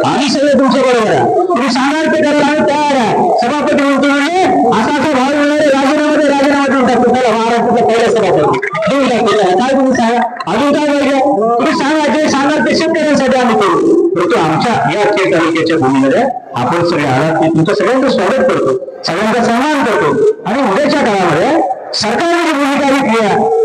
आम्ही सगळे तुमच्या बरोबर आहे तुम्ही सांगाल ते करायला आम्ही तयार आहे सभापती म्हणतो म्हणजे असा भाव मिळणारे राजीनामा देऊन टाकतो त्याला महाराष्ट्रातला पहिला सभापती देऊन टाकतो काय तुम्ही सांगा अजून काय पाहिजे तुम्ही सांगा जे सांगाल ते शेतकऱ्यांसाठी आम्ही करू परंतु आमच्या या खेळ तालुक्याच्या भूमीमध्ये आपण सगळे आलात तुमचं सगळ्यांचं स्वागत करतो सगळ्यांचा सन्मान करतो आणि उद्याच्या काळामध्ये सरकारने भूमिका घेतली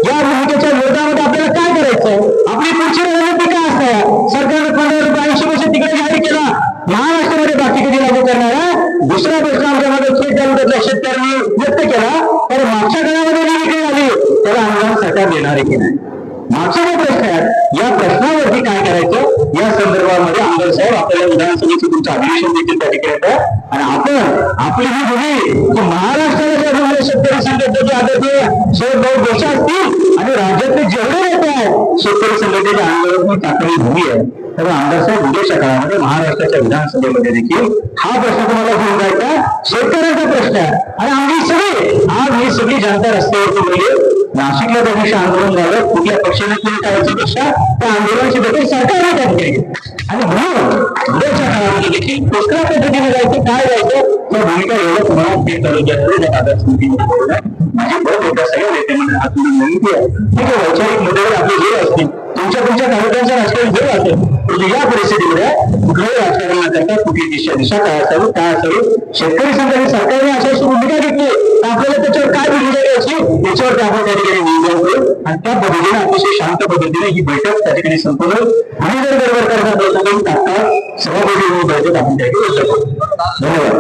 या भूमिकेच्या विरोधामध्ये आपल्याला काय करायचं आपली पुढची रणनीती काय असणार सरकारने 15 रुपये 80 पैसे तिकडे जाहीर केला महाराष्ट्रामध्ये बाकी कधी लागू करणार आहे दुसरा प्रश्न आमच्यामध्ये खेळ तालुक्यातल्या शेतकऱ्यांनी व्यक्त केला तर मागच्या काळामध्ये जी विक्री झाली त्याला अनुदान सरकार देणार आहे की नाही मागचे जे प्रश्न आहेत या प्रश्नावरती काय करायचं या संदर्भामध्ये आमदार साहेब आपल्याला विधानसभेचं तुमचं अधिवेशन देखील त्या ठिकाणी येतं आणि आपण आपली ही भूमी की महाराष्ट्राला शेतकरी संघटनेचे आदरणीय साहेब भाऊ देशा असतील आणि राज्यातले जेवढे नेते आहेत शेतकरी संघटनेच्या आंदोलन चाकरी भूमी आहे तर आमदार साहेब उद्याच्या काळामध्ये महाराष्ट्राच्या विधानसभेमध्ये देखील हा प्रश्न तुम्हाला घेऊन जायचा शेतकऱ्यांचा प्रश्न आहे आणि आम्ही सगळे आज ही सगळी जनता रस्त्यावरती गेली नाशिकला त्या दिवशी आंदोलन झालं कुठल्या पक्षाने तुम्ही करायची पेक्षा त्या आंदोलनाची देखील सरकारने त्या ठिकाणी आणि म्हणून उद्याच्या काळामध्ये देखील कुठल्या पद्धतीने जायचं काय जायचं त्या भूमिका एवढं तुम्हाला खेळ तालुक्यात आदर्श समितीमध्ये माझी बरोबर होत्या सगळ्या नेते म्हणजे हा तुम्ही विनंती आहे ठीक आहे वैचारिक मुद्द्यावर आपले जे असतील तुमच्या तालुक्यांचं राजकारण जे असेल म्हणजे या परिस्थितीमध्ये कुठल्याही राजकारण न करता कुठली दिशा काय असावी शेतकरी संघाने सरकारने अशी भूमिका घेतली तर आपल्याला त्याच्यावर काय भूमिका घ्यायची याच्यावर आपण त्या ठिकाणी नियोजन करू आणि त्या पद्धतीने अतिशय शांत पद्धतीने ही बैठक त्या ठिकाणी संपवून आणि जर गडबड करण्याचा प्रयत्न करून तात्काळ सभापती बैठक आपण त्या ठिकाणी करू धन्यवाद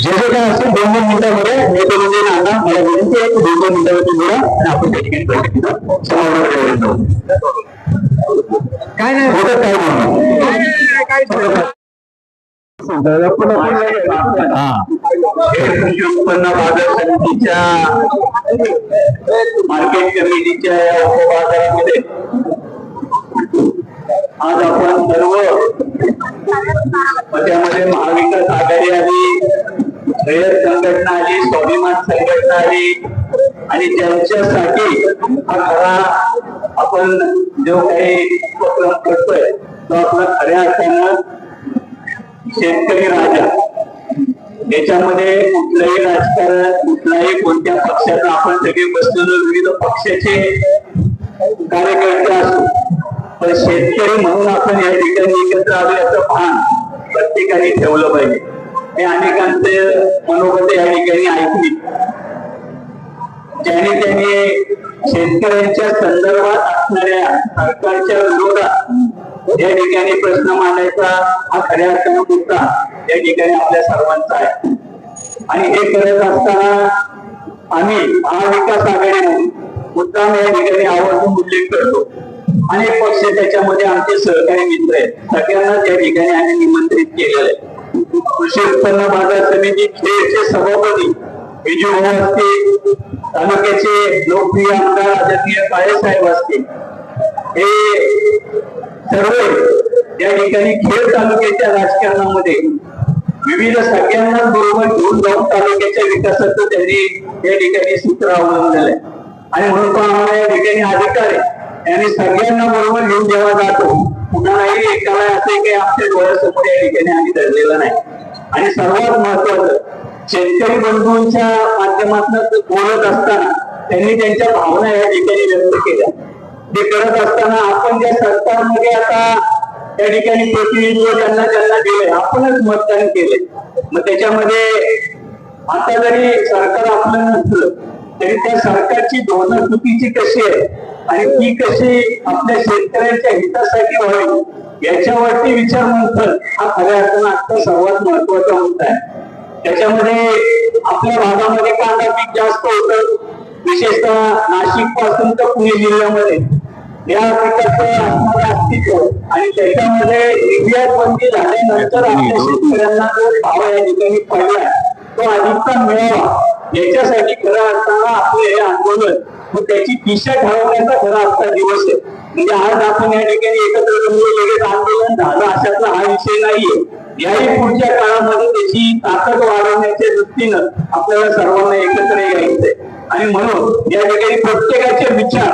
जे जे काय असेल 2-2 मिनिटांमध्ये नेते म्हणजे नाना मला विनंती आहे की 2-2 मिनिटांवरती बोला आणि आपण त्या ठिकाणी बैठकीला समारोह काय नाही होतं कृषी उत्पन्न बाजार समितीच्या मार्केट कमिटीच्या या उपबाजारामध्ये आज आपण सर्व त्यामध्ये महाविकास आघाडी आली रयत संघटना आली स्वाभिमान संघटना आली आणि त्यांच्यासाठी हा खरा आपण जो काही उपक्रम करतोय तो आपला खऱ्या अर्थानं शेतकरी राजा याच्यामध्ये कुठलंही राजकारण कुठलाही कोणत्या पक्षाचं आपण सगळे बसलेलो विविध पक्षाचे कार्यकर्ते असू पण शेतकरी म्हणून आपण या ठिकाणी एकत्र आलो याचं भान प्रत्येकाने ठेवलं पाहिजे हे अनेकांचे मनोगत या ठिकाणी ऐकली ज्याने त्यांनी शेतकऱ्यांच्या संदर्भात असणाऱ्या सरकारच्या विरोधात या ठिकाणी प्रश्न मांडायचा हा खऱ्या अर्थानं मुद्दा या ठिकाणी आपल्या सर्वांचा आहे आणि हे करत असताना आम्ही महाविकास आघाडी
मुद्दाम या ठिकाणी आवर्जून उल्लेख करतो. अनेक पक्ष त्याच्यामध्ये आमचे सहकारी मित्र आहेत, सगळ्यांना त्या ठिकाणी आम्ही निमंत्रित केलेलं आहे. कृषी उत्पन्न बाजार समिती खेडचे सभापती विजू भाऊ असतील, तालुक्याचे लोकप्रिय आमदार आदरणीय काळेसाहेब असतील, हे सर्व या ठिकाणी खेड तालुक्याच्या राजकारणामध्ये विविध सगळ्यांना बरोबर घेऊन जाऊन तालुक्याच्या विकासाचं त्यांनी या ठिकाणी सूत्र अवलंबलेलं आहे. आणि म्हणून तो आम्हाला या ठिकाणी अधिकार आहे, आणि सगळ्यांना बरोबर घेऊन जेव्हा जातो, कुणालाही एकाला असं काही आमच्या डोळ्यासमोर या ठिकाणी आम्ही धरलेलं नाही. आणि सर्वात महत्वाचं, शेतकरी बंधूंच्या माध्यमातून बोलत असताना त्यांनी त्यांच्या भावना या ठिकाणी व्यक्त केल्या. ते करत असताना आपण ज्या सरकारमध्ये आता त्या ठिकाणी प्रतिनिधित्व ज्यांना ज्यांना दिले, आपणच मतदान केले. मग त्याच्यामध्ये आता जरी सरकार आपलं नसलं तरी त्या सरकारची धोरणं चुकीची कशी आहे आणि ती कशी आपल्या शेतकऱ्यांच्या हितासाठी व्हावी याच्यावरती विचार मंथन हा खऱ्या अर्थानं आता सर्वात महत्वाचा मुद्दा आहे. त्याच्यामध्ये आपल्या भागामध्ये कांदा पीक जास्त होतं, विशेषतः नाशिक पासून तर पुणे जिल्ह्यामध्ये या पिकाचं अस्तित्व, आणि त्याच्यामध्ये निर्यात बंदी झाल्यानंतर आपल्या शेतकऱ्यांना जो भाव या ठिकाणी पडला तो अधिकता मिळावा याच्यासाठी खऱ्या अर्थानं आपले हे आंदोलन व त्याची दिशा ठरवण्याचा खरा आजचा दिवस आहे. म्हणजे आज आपण या ठिकाणी एकत्र जमलो, लगेच आंदोलन झालं अशातला हा विषय नाहीये. याही पुढच्या काळामध्ये त्याची ताकद वाढवण्याच्या दृष्टीनं आपल्याला सर्वांना एकत्र यायचंय. आणि म्हणून या ठिकाणी प्रत्येकाचे विचार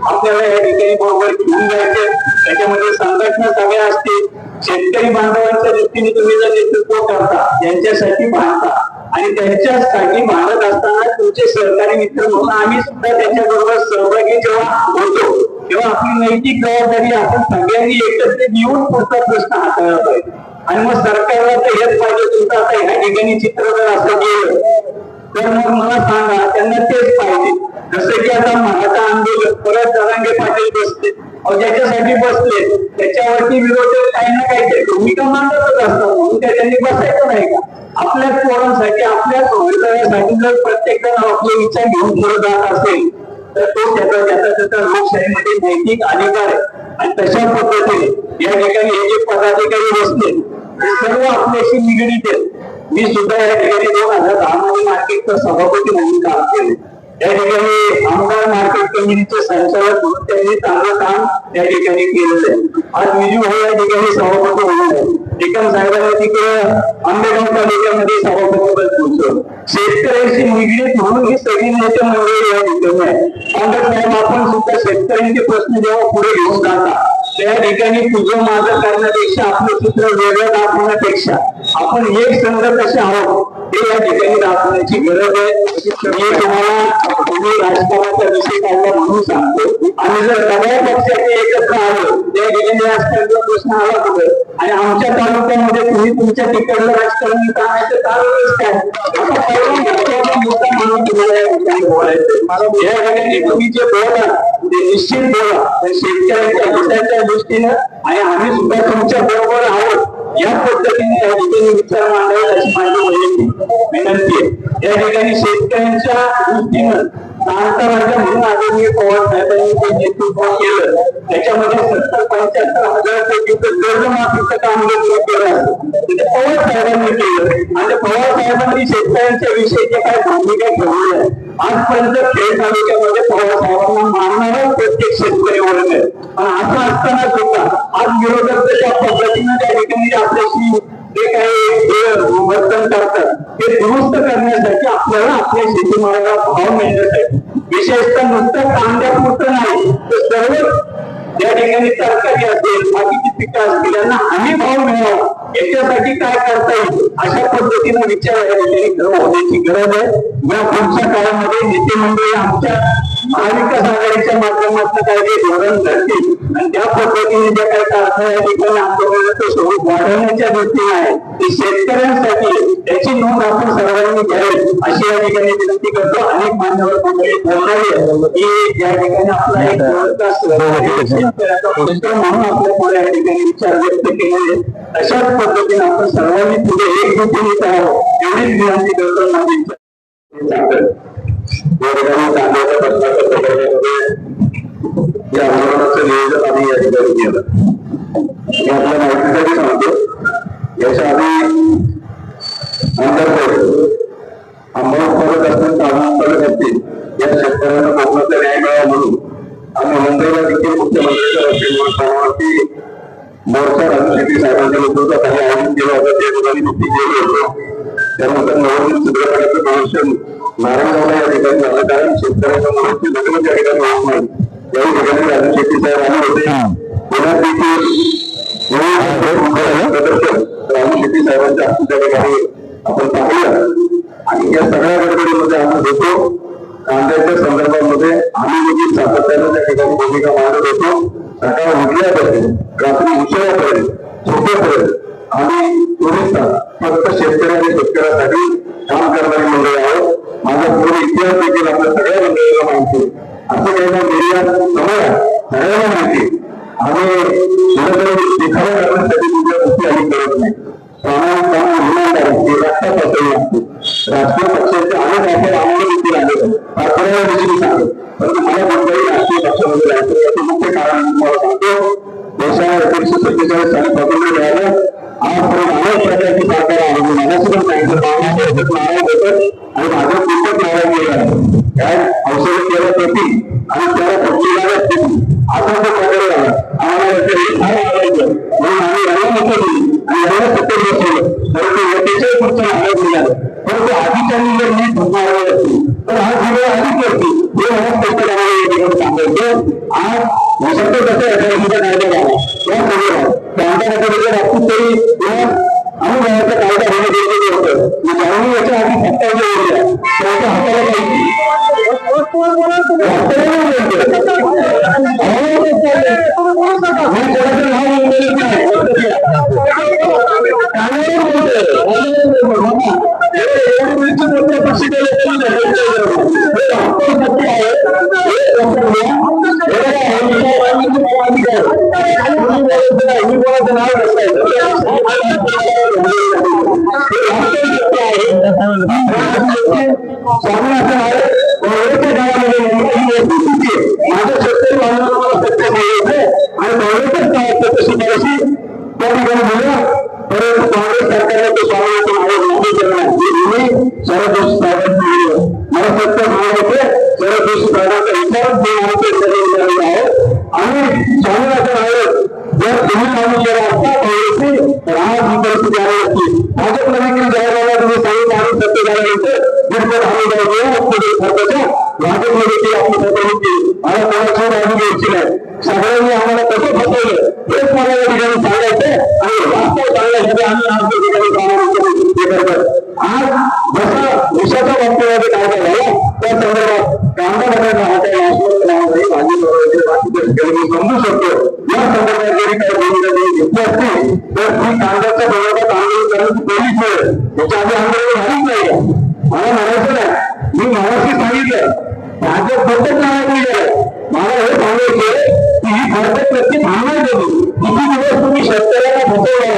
आपल्याला या ठिकाणी बरोबर घेऊन जायचे. त्याच्यामध्ये संघटना सगळ्या असतील, शेतकरी बांधवांच्या दृष्टीने तुम्ही जर नेतृत्व करता, त्यांच्यासाठी बांधता, आणि त्यांच्यासाठी बांधत असताना तुमचे सहकारी मित्र म्हणून आम्ही सुद्धा त्याच्याबरोबर सहभागी जेव्हा होतो, तेव्हा आपली नैतिक जबाबदारी आपण सगळ्यांनी एकत्रित येऊन पुढचा प्रश्न हाताळला पाहिजे. आणि मग सरकारला तर हेच पाहिजे, तुमचं आता ह्या ठिकाणी चित्र जर असं गेलं तर मग मला सांगा, त्यांना तेच पाहिजे. जसं की आता मराठा आंदोलन परत जरांगे पाटील बसले, ज्याच्यासाठी बसले त्याच्यावरती विरोधक काही ना काहीतरी भूमिका मांडतच असतात, म्हणून त्यांनी बसायचं नाही का? आपल्याच पोरांसाठी, आपल्याच भवितव्यासाठी जर प्रत्येक जण आपले विचार घेऊन पुढे जात असेल तर तो त्याचा लोकशाहीमध्ये नैतिक अधिकार आहे. आणि तशा पद्धतीने या ठिकाणी हे जे पदाधिकारी बसले ते सर्व आपल्याशी निगडीत आहेत. मी सुद्धा या ठिकाणी 2010 मध्ये मार्केटचा सभापती म्हणून काम केले. या ठिकाणी आमदार मार्केट कमिटीचे संचालक म्हणून त्यांनी चांगलं काम त्या ठिकाणी केलेलं आहे. आज विजू भाऊ या ठिकाणी सभापती होणार आहे. निकम साहेबांनी तिकडे आंबेगाव तालुक्यामध्ये सभापतीपद पोहोचवलं. शेतकऱ्यांशी निगडीत म्हणून ही सगळी नेते मंडळी या ठिकाणी आहे. काँग्रेस साहेब, आपण सुद्धा शेतकऱ्यांचे प्रश्न जेव्हा पुढे घेऊन जाता त्या ठिकाणी तुझं माझं करण्यापेक्षा, आपलं चित्र वेगळं दाखवण्यापेक्षा आपण एक संघ कसे आहोत हे या ठिकाणी दाखवण्याची गरज आहे. मी तुम्हाला तुम्ही राजकारणाचा विषय काढला म्हणून सांगतो. आणि जर सगळ्या पक्षाचे एकत्र आलो त्या ठिकाणी राजकारणाचा प्रश्न आला कुठे, आणि आमच्या तालुक्यामध्ये तुम्ही तुमच्या तिकडलं राजकारण सांगायचं कारणच काय? मुद्दा म्हणून तुम्हाला या ठिकाणी बोलायचं. या ठिकाणी तुम्ही जे बोला ते निश्चित बोला, पण शेतकऱ्यांच्या हिताच्या दृष्टीनं, आणि आम्ही सुद्धा तुमच्या बरोबर आहोत या पद्धतीने या ठिकाणी विचार मांडावे अशी माझी विनंती आहे. या ठिकाणी शेतकऱ्यांच्या दृष्टीनं आंतरराज्य म्हणून आदरणीय पवार साहेबांनी जे नेतृत्व केलं त्याच्यामध्ये 70-75 हजार कोटीचं कर्जमाफीचं काम केलं असतं ते पवार साहेबांनी केलं. आणि पवार साहेबांनी शेतकऱ्यांच्या विषयी जे काय भूमिका ठेवली आहे, आजपर्यंत खेड तालुक्यामध्ये पवार साहेबांना मानणारा प्रत्येक शेतकरी वर्ग आहे. पण असं असताना सुद्धा आज विरोधक त्या पद्धतीनं त्या ठिकाणी आपल्याशी जे काही वर्तन करतात ते दुरुस्त करण्यासाठी आपल्याला आपल्या शेतीमालाला भाव मिळण्यासाठी, विशेषतः नुसतं कांद्यापुरतं नाही तर सर्व या ठिकाणी तरकारी असेल, बाकीची पिकं असतील यांना हमी भाव मिळावा याच्यासाठी काय करता येईल अशा पद्धतीने विचार या ठिकाणी होण्याची गरज आहे. या पुढच्या काळामध्ये नेते मंडळी आमच्या महाविकास आघाडीच्या माध्यमातून काही जे धोरण धरतील आणि त्या पद्धतीने ज्या काही कारखान्या या ठिकाणी आंदोलनाचं स्वरूप वाढवण्याच्या दृष्टीने आहे ते शेतकऱ्यांसाठी त्याची नोंद आपण सर्वांनी घ्यावी अशी या ठिकाणी विनंती करतो. अनेक मान्यवर मंडळी बोलणारे की या ठिकाणी आपला एक शेतकऱ्याचा पुरस्कार म्हणून आपल्या पुढे या ठिकाणी विचार व्यक्त केलेले. अशाच पद्धतीने आपण सर्वांनी पुढे एकजुटीने आहोत एवढीच विनंती करतो.
या ठिकाणी कांद्याच्या प्रश्नाच्या संदर्भामध्ये या आंदोलनाचं नियोजन आम्ही या ठिकाणी केलं. मी आपल्या माहितीसाठी सांगतो, याच्या आधी आंबा उत्पादक असतील, तांदूळ उत्पादक असतील, या शेतकऱ्यांना कोकणातला न्याय मिळावा म्हणून आम्ही मुंबईला देखील मुख्यमंत्र्यांच्या वतीवरती मोर्चा राजू शेट्टी साहेबांच्या नेतृत्वाखाली आयोजित केला होता. त्या ठिकाणी मिटिंग केलं होतं. त्यानंतर नवोदित चित्रपटाचं प्रदर्शन नारायणगावला या ठिकाणी झालं, कारण शेतकऱ्यांच्या मुलांची लग्न त्या ठिकाणी होत नाही. याही ठिकाणी राजू शेट्टी साहेब आले होते. पुण्यात देखील प्रदर्शन राजू शेट्टी साहेबांच्या हस्ते त्या ठिकाणी आपण पाहूया. आणि या सगळ्या गडबडीमध्ये आपण होतो. कांद्याच्या संदर्भामध्ये आम्ही देखील सातत्यानं त्या ठिकाणी भूमिका मांडत होतो. सकाळ उठल्यापर्यंत रात्री उशिरापर्यंत झोपेपर्यंत आम्ही 24 तास फक्त शेतकरी आणि शेतकऱ्यासाठी काम करणारी मंडळी आहोत. माझा पूर्ण इतिहास देखील आपल्या सगळ्या मंडळीला माहिती. असं काही ना मीडिया समोर सगळ्यांना माहिती. आम्ही दिखावा करण्यासाठी तुमच्या गोष्टी आम्ही करत नाही. प्रामाणिकपणा इमानदारी रस्ता पातळी असते. राजकीय पक्षाचे अनेक आपण आम्हाला देखील आले आपल्याला देखील सांगतो. परंतु मला कोणत्याही राजकीय पक्षामध्ये जायचं याचं मुख्य कारण तुम्हाला सांगतो. देशाला 1947 साली स्वातंत्र्य मिळालं. आजपर्यंत अनेक प्रकारची सरकार आली. मनाशी पण सांगितलं नारायण होतं आणि भाजप पुस्तक नारायण केलं आहे. काय औषधं केलं होती आणि त्याला पक्षीला आता तो प्रकारे झाला. आम्हाला फार आवडायचं म्हणून आम्ही रंगमुक्त दिली आणि याला सत्तेत बसवलं. परंतु याच्याही पुढचं नारायण मिळालं. परंतु आधीच्यांनी जर नीट भूमिका असती तर हा जीवन आधीच करते. हे मला प्रत्येक आम्हाला सांगायचं. आज निसर्ग कसं याच्या कायदा झाला या सगळं कायद्यामध्ये जर असतील तरी अनुभवाचा कायदा होणं गरजेचं होतं. ज्यावेळी याच्या आधी सत्ता होत्या त्याच्या हाताला पाहिजे माझ्या शेतकरी बांधवांना मला सत्य मिळायचं आणि काँग्रेसच शिकायची त्या ठिकाणी बोलूया. परंतु काँग्रेस सरकारने तो स्वामीनाथन आयोग लागू करणार शरद जोशी साहेबांनी मला सत्य म्हणायचे. शरद जोशी साहेबांचा विचारच घेऊन आहे. आणि स्वामीनाथन आयोग जर तुम्ही लागू केला असता काँग्रेसने तर आज ही परिस्थिती आली असती. भाजपला देखील जाहीरनामा तुम्ही सांगितलं आणि सत्य झाल्यानंतर गुरुपद आम्ही सरकारच्या भाजपने देखील आपली सरकार केली. मला कोणाची बाजू घ्यायची नाही. सगळ्यांनी आम्हाला कसं फसवलं हेच मला या ठिकाणी सांगायचं आणि वास्तव सांगायचं आम्ही आज या ठिकाणी प्रामाणिकपणे हे करतात. आज जसा देशाच्या बाबतीमध्ये कायदा झाला त्या संदर्भात कांदा बघायचा हा काही भाजी बाकीच्या ठिकाणी मी समजू शकतो. या संदर्भात जरी काही भूमिका जरी घेतली असती तर मी कांद्याच्या संदर्भात आंदोलन करण्याची पहिलीच वेळ त्याच्या आधी आंदोलन झालीच नाही. मला म्हणायचं नाही. मी मगाशी सांगितलं भाजप प्रत्येक नावाने गेलं. मला हे सांगायचे की ही भाजप प्रत्येक थांबणार कधी. किती दिवस तुम्ही शेतकऱ्याला फसवला,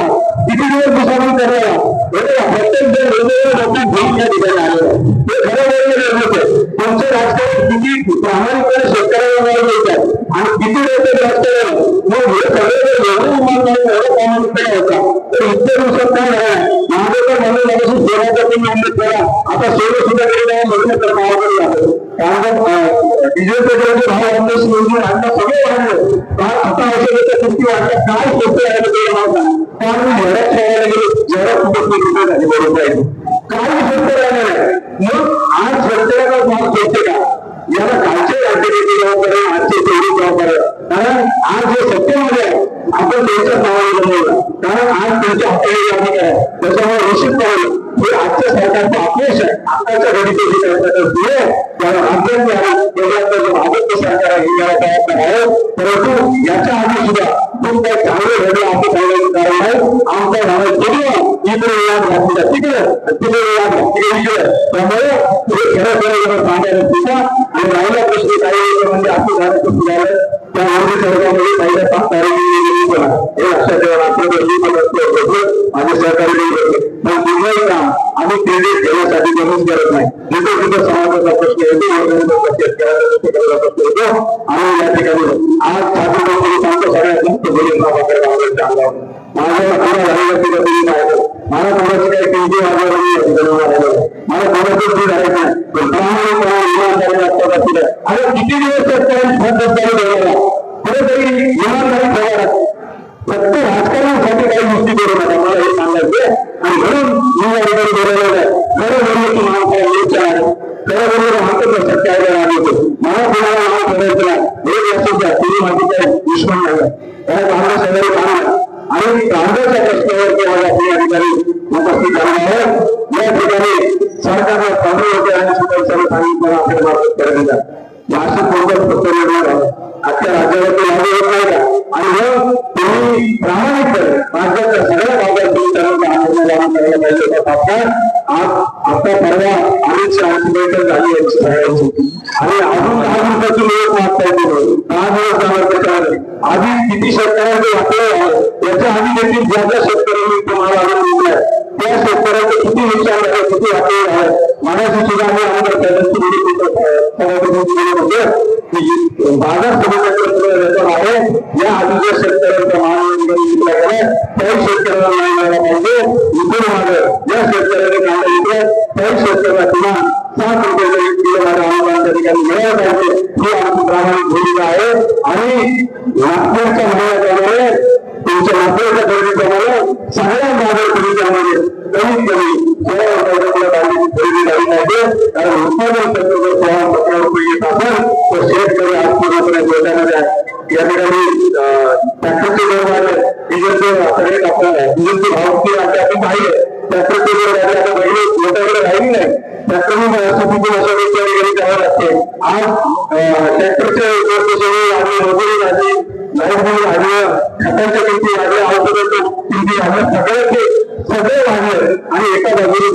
किती दिवस दिशाभूल करणार. प्रत्येक जण वेगवेगळ्या लोकांना घेऊन त्या ठिकाणी आलेलं हे खरं वेगवेगळं होतं. तुमचं राजकारण किती प्रामाणिकपणे शेतकऱ्याला नाही देतात आणि किती लोक राजकारण मग हे सगळे एवढं इमानदारी एवढं प्रामाणिकपणे होता तर इतक्या दिवसात काय झालं. माझं तर म्हणून माझ्याशी सोन्याचा तुम्ही उल्लेख करा. आता सोनं सुद्धा केलेलं लग्न तर मावाकडे जातं. डिझेलचे भाव वाढले, सगळे वाढलं. आता औषधाच्या किमती वाढल्या. काय सोपे आहे कारण घरात खेळायला गेले जरा खूपच रुपये झाले बरोबर आहे. काही सोपं राहिलं नाही. मग आज शेतकऱ्याचा भाव सोपते का याला कालचे राज्याची जबाबदारी आजची तेवढी जबाबदारी. कारण आज जे सत्तेमध्ये आहे आपण त्यांच्या नावाने बनवलं. कारण आज त्यांच्या हाताने लागत आहे. त्याच्यामुळे निश्चितपणे हे आजच्या सरकारचं अपयश आहे. आताच्या घडीचे जे सरकार पुढे त्याला राज्यात भाजपचं सरकार आहे हे याला जबाबदार आहे. परंतु याच्या आधी सुद्धा खूप काही चांगले घडलं असं सांगायचं कारण आहे. आमच्या भागात इकडे याद घातलेला तिकडे तिकडे याद घातलेलं त्यामुळे हे खरं खरं सांगायला सुद्धा आणि राहिला प्रश्न काही म्हणजे असं झालं त्या मोदी सरकारमध्ये पहिल्या 5 तारखेला हे लक्षात ठेवा. माझे सहकारी पण कुठलंही काम आम्ही क्रेडिट घेण्यासाठी कमीच करत नाही. जिथे जिथे समाजाचा प्रश्न येतो शेतकऱ्याचा प्रश्न येतो आम्ही या ठिकाणी आज सांगतो सगळ्यात जास्त बोलून अंगावर माझ्या पुन्हा झालेल्या तुम्ही पाहिजे मला कोणाची काही किमती मला कोणाचंच बी राहत नाही पण प्रामाणिकपणे अरे किती दिवस शेतकऱ्यांनी फक्त ठेवायला कुठेतरी इमानदारी ठेवायला फक्त राजकारणासाठी काही गोष्टी करू नका मला हे सांगायचं. आणि म्हणून मी या ठिकाणी बोलायला आहे खरं बोललं की मला योग्य आहे खरं बोललं हातच सत्याग्रह आलो मला कोणाला नाव ठेवायचं नाही एक लक्षात घ्या तुम्ही माझी काही दुश्मन नाही त्याला चांगलं सगळे काम आहे आणि कांद्याच्या प्रश्नावर केव्हा आपल्या ठिकाणी उपस्थित झाले आहे. या ठिकाणी सरकारला 15 रुपये आणि सुद्धा सांगितलं आपल्या मार्फत करायला नाशिक कोणत्याच फक्त निर्णय आजच्या राज्यावरती लागू होत नाही का आणि मग तुम्ही प्रामाणिकपणे राज्याच्या सगळ्या भागात तुम्ही त्यांना लागू करायला पाहिजे होता. आता परवा अमित शहाची बैठक झाली आहे सगळ्यांची आणि अजून 10 दिवसाची वेळ मागता येते 10 दिवस जाणार त्याच्यावर आधी किती शेतकऱ्यांचे वाटलं याच्या आधी देखील ज्या ज्या शेतकऱ्यांनी तुम्हाला अजून दिलं त्या शेतकऱ्यांचे किती नुकसान झालं किती वाटलं आहे मनाची सुद्धा आम्ही आमदार बाजार समित्याचं आहे या आधीच्या शेतकऱ्यांचा महामंडळ काही शेतकऱ्यांना नाही मिळाला पाहिजे इथून मागं या शेतकऱ्यांनी कांदा विकला काही शेतकऱ्यांना किमान 7 रुपये किलो माझ्या अनुदान त्या ठिकाणी मिळालं पाहिजे ही आमची प्रामाणिक भूमिका आहे. आणि नागपूरच्या म्हणण्याप्रमाणे तुमच्या नागपूरच्या खरेदीप्रमाणे सगळ्या बाजार समित्यामध्ये कमीत कमी 16 रुपयाला कांद्याची खरेदी झाली पाहिजे कारण उत्पादन खर्च जर 16-17 रुपये येत असेल तर शेतकरी आज पूर्णपणे गोट्यामध्ये आहे. या ठिकाणी ट्रॅक्टरचे दर वाढले डिझेलचे सगळे आपल्याला डिझेलचे भाव आपण पाहिले ट्रॅक्टरचे दर वाढले आता बहिणी गोट्याकडे राहिली नाही ट्रॅक्टरने सुखी अशा ठिकाणी करावं लागते. आज ट्रॅक्टरचे मजुरी झाली लाईट वाढलं खतांच्या किमती वाढल्या औषधांच्या किमती वाढल्या सगळे वाढले आणि एका बाजूने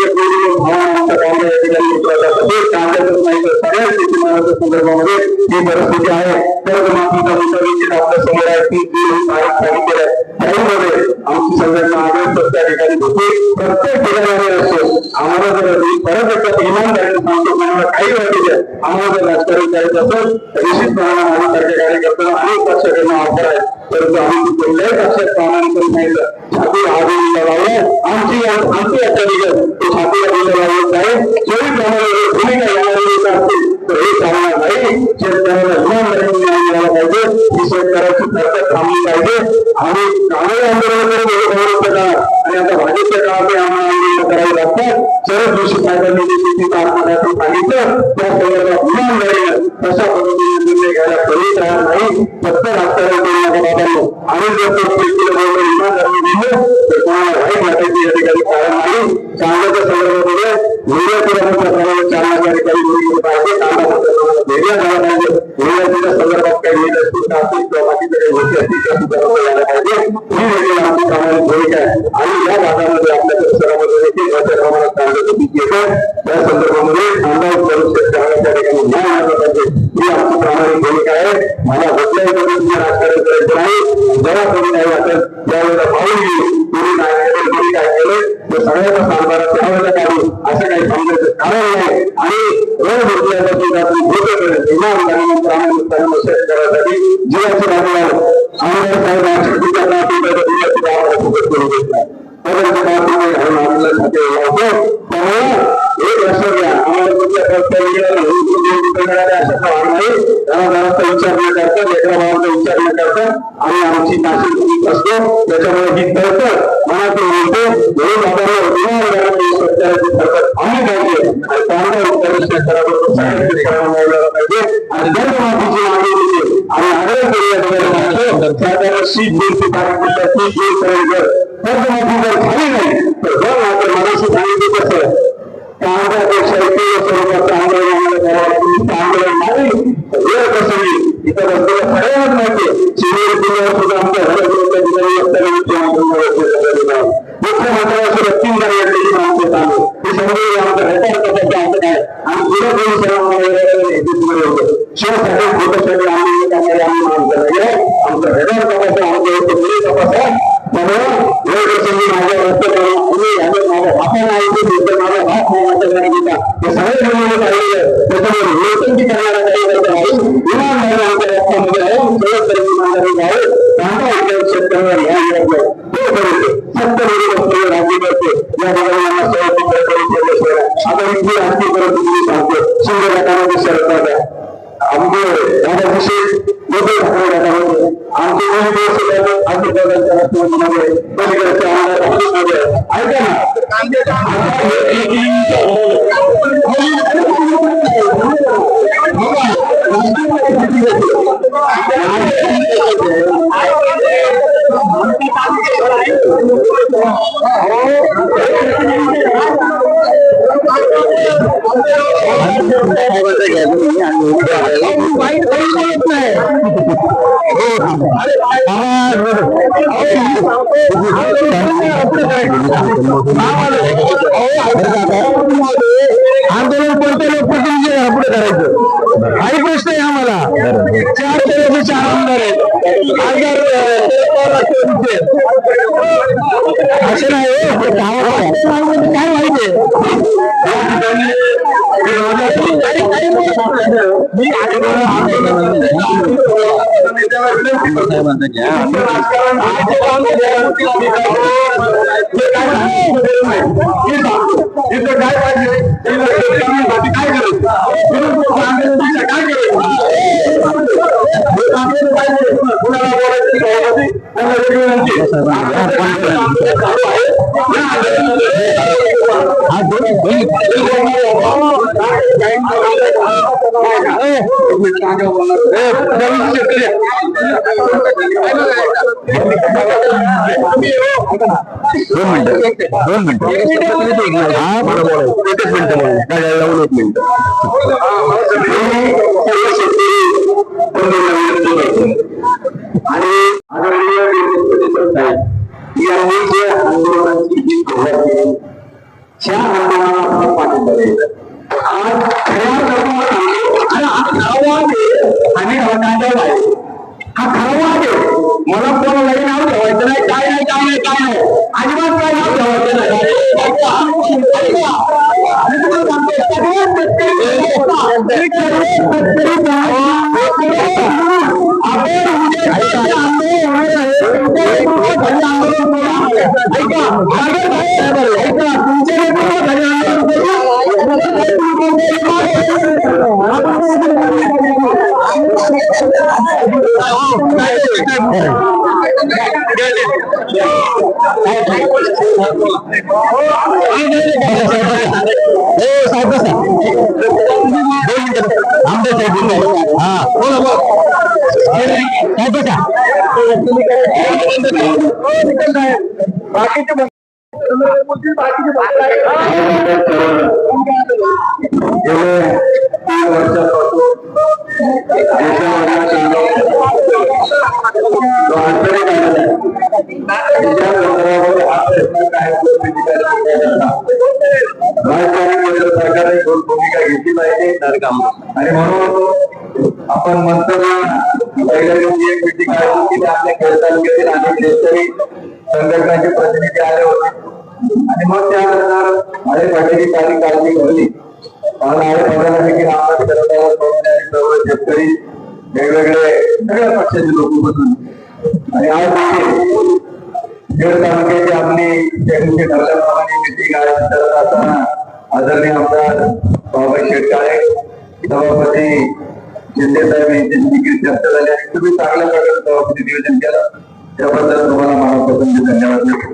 भावांचा कांदा या ठिकाणी विकला जातो कांद्याच नाही तर सगळ्या शेतीमालाच्या संदर्भामध्ये ही परिस्थिती आहे. कर्जमाफीचा मुद्दा देखील आपल्या समोर आहे 3 दिवस सांगितलेलं आहे त्यामध्ये आमची संघटना आग्रह त्या ठिकाणी होती प्रत्येक ठिकाणी असतो आम्हाला जर परत एकदा इमानदारीने सांगतो मला काही वाटू द्या आम्हाला जर राजकारण करायचं असेल निश्चितपणे माझ्यासारख्या कार्यकर्त्यांना अनेक पक्षाकडनं ऑफर आहे परंतु आम्ही कोणत्याही पक्षात प्रामाणिकपणे सांगितलं छाती आधी लावलं आमची याच्या निघत छातीला दिलं लावत आहे जरी प्रमाणे भूमिका यावर असतील तर हे चालणार नाही. शेतकऱ्याला इमानदारीने न्याय मिळाला पाहिजे ही शेतकऱ्याची तरतूद थांबली पाहिजे आणि काँग्रेस आंदोलन आणि आता भाजपच्या काळात आंदोलन करावे लागतात सर्व कृषी कायदा निधी आत्मदातून सांगितलं त्या संदर्भात इमानदारीनं तशा पद्धतीने निर्णय घ्यायला कधी तयार नाही फक्त राजकारण करण्याच्या बाबतीत आणि जर तो इमानदारी दिलं तर कोणाला वाईट वाटायची या ठिकाणी कारण नाही. कांद्याच्या संदर्भामध्ये निर्यातीच्या चालना त्या ठिकाणी भूमिका पाहिजे कांदा निर्यात झाला पाहिजे निर्यातीच्या संदर्भात काही निर्देश असतील किंवा बाकीच्या काही गोष्टी असतील त्या सुद्धा झाल्या पाहिजे ही देखील आमची प्रामाणिक भूमिका आहे. आणि या भागामध्ये आपल्या परिसरामध्ये देखील मोठ्या प्रमाणात कांद्याचं पीक येतं त्या संदर्भामध्ये कांदा उत्पादन शेतकऱ्यांना त्या ठिकाणी न्याय मिळाला पाहिजे ही आमची प्रामाणिक भूमिका आहे. मला कुठल्याही पद्धतीने राजकारण करायचं नाही जेव्हा कोणी नाही वाटत त्यावेळेला पाहून घेऊ कोणी काय केलं तर सगळ्यांना सांगणार त्यावेळेला काढू असं काही समजायचं कारण नाही. आणि इमानदारीने प्रामाणिकपणे शेतकऱ्यासाठी जीवाची बाजू आमदार साहेब एक लक्षात घ्या आम्हाला कुठल्या विचार न करता लेकरा भावाचा विचार न करता आणि आमची नाशिक असतो त्याच्यामुळे ही तरतूद मनातून म्हणतो म्हणून आपल्याला शेतकऱ्याची तरतूद आम्ही पाहिजे आणि कांदा उत्पादन शेतकऱ्याबरोबर पाहिजे आणि कर्जमाफीची मागणी केली आणि आग्रह केली सरकारला शीत दिवशी कर्जमाफी जर झाली नाही तर जर मात्र मनाशी सांगितलं कसं कांद्यापेक्षा स्वरूपाचं आंदोलन नाही वेळ कसं इतर रस्त्याला सगळ्यात माहिती शिवेर जिल्ह्यावर सुद्धा आमच्या मुख्यमंत्र्यांसोबत 3 गाडी आमचे चालू हे समजून आमचं रेकॉर्ड कसं आहे आणि पुढे शिवसाठी फोटोसाठी आम्ही काही आम्ही मानतो नाही आमचं हृदय तपासा आमच्या मुली तपासा म्हणून माझ्या आपण आहे माझा भाग माझ्या घरी गेला हे सगळे प्रमाणे पाहिजे त्याच्यामुळे लोकांची करणारा काही इमानदारी आमच्या रस्त्यामध्ये आहे सर्वतरी इमानदारी आहे कांदा शेतकऱ्यांना न्याय मिळत सत्तर राज्य करते या भागाला आता मी जी आरती करत तुम्ही सांगतो सुंदर गटामध्ये सरकार आमचे याच्याविषयी मोठे गटामध्ये आमचे दोन दिवस आमच्या जगाच्या रस्त्यामध्ये पलीकडचे आमदार ऐका आंदोलन कोणत्या लोकप्रतिनिधी पुढे करायचं हाही प्रश्न आहे आम्हाला 4 ते 4 आमदार आहेत असं नाही काय माहिती काय पाहिजे दोन मिनिटं हा बरोबर एकच मिनिटं म्हणून काय लावून 1 मिनिट आणि यांनी जे आंदोलनाची जी सुरुवात केली त्या आंदोलनाला पाठिंबा दिला आज आणि हा खरवा आहे मला कोणालाही नाव ठेवायचं नाही काय नाही काय नाही काय नाही अजिबात काय नाव ठेवायचं नाही सरकारने भूमिका घेतली पाहिजे आणि म्हणून आपण म्हणतो ना पहिल्या दिवशी एक मीटिंग आयोजित केली आपल्या खेड तालुक्यातील अनेक शेतकरी संघटनाचे प्रतिनिधी आले होते आणि मग त्यानंतर आळे पाटील काही काळजी घेतली मला आळे पदाला देखील आमदार सर्व शेतकरी वेगवेगळे सगळ्या पक्षाचे लोक बसून आणि आज देखील खेड तालुक्याची आपली त्यांनी ठरल्याप्रमाणे मीटिंग आयोजित करत असताना आदरणीय आमदार बाबाई शेटकाळे सभापती शिंदे साहेब यांच्याशी देखील चर्चा झाली आणि तुम्ही चांगल्या प्रकारे सभापती नियोजन केलं त्याबद्दल तुम्हाला मनापासून धन्यवाद देतो.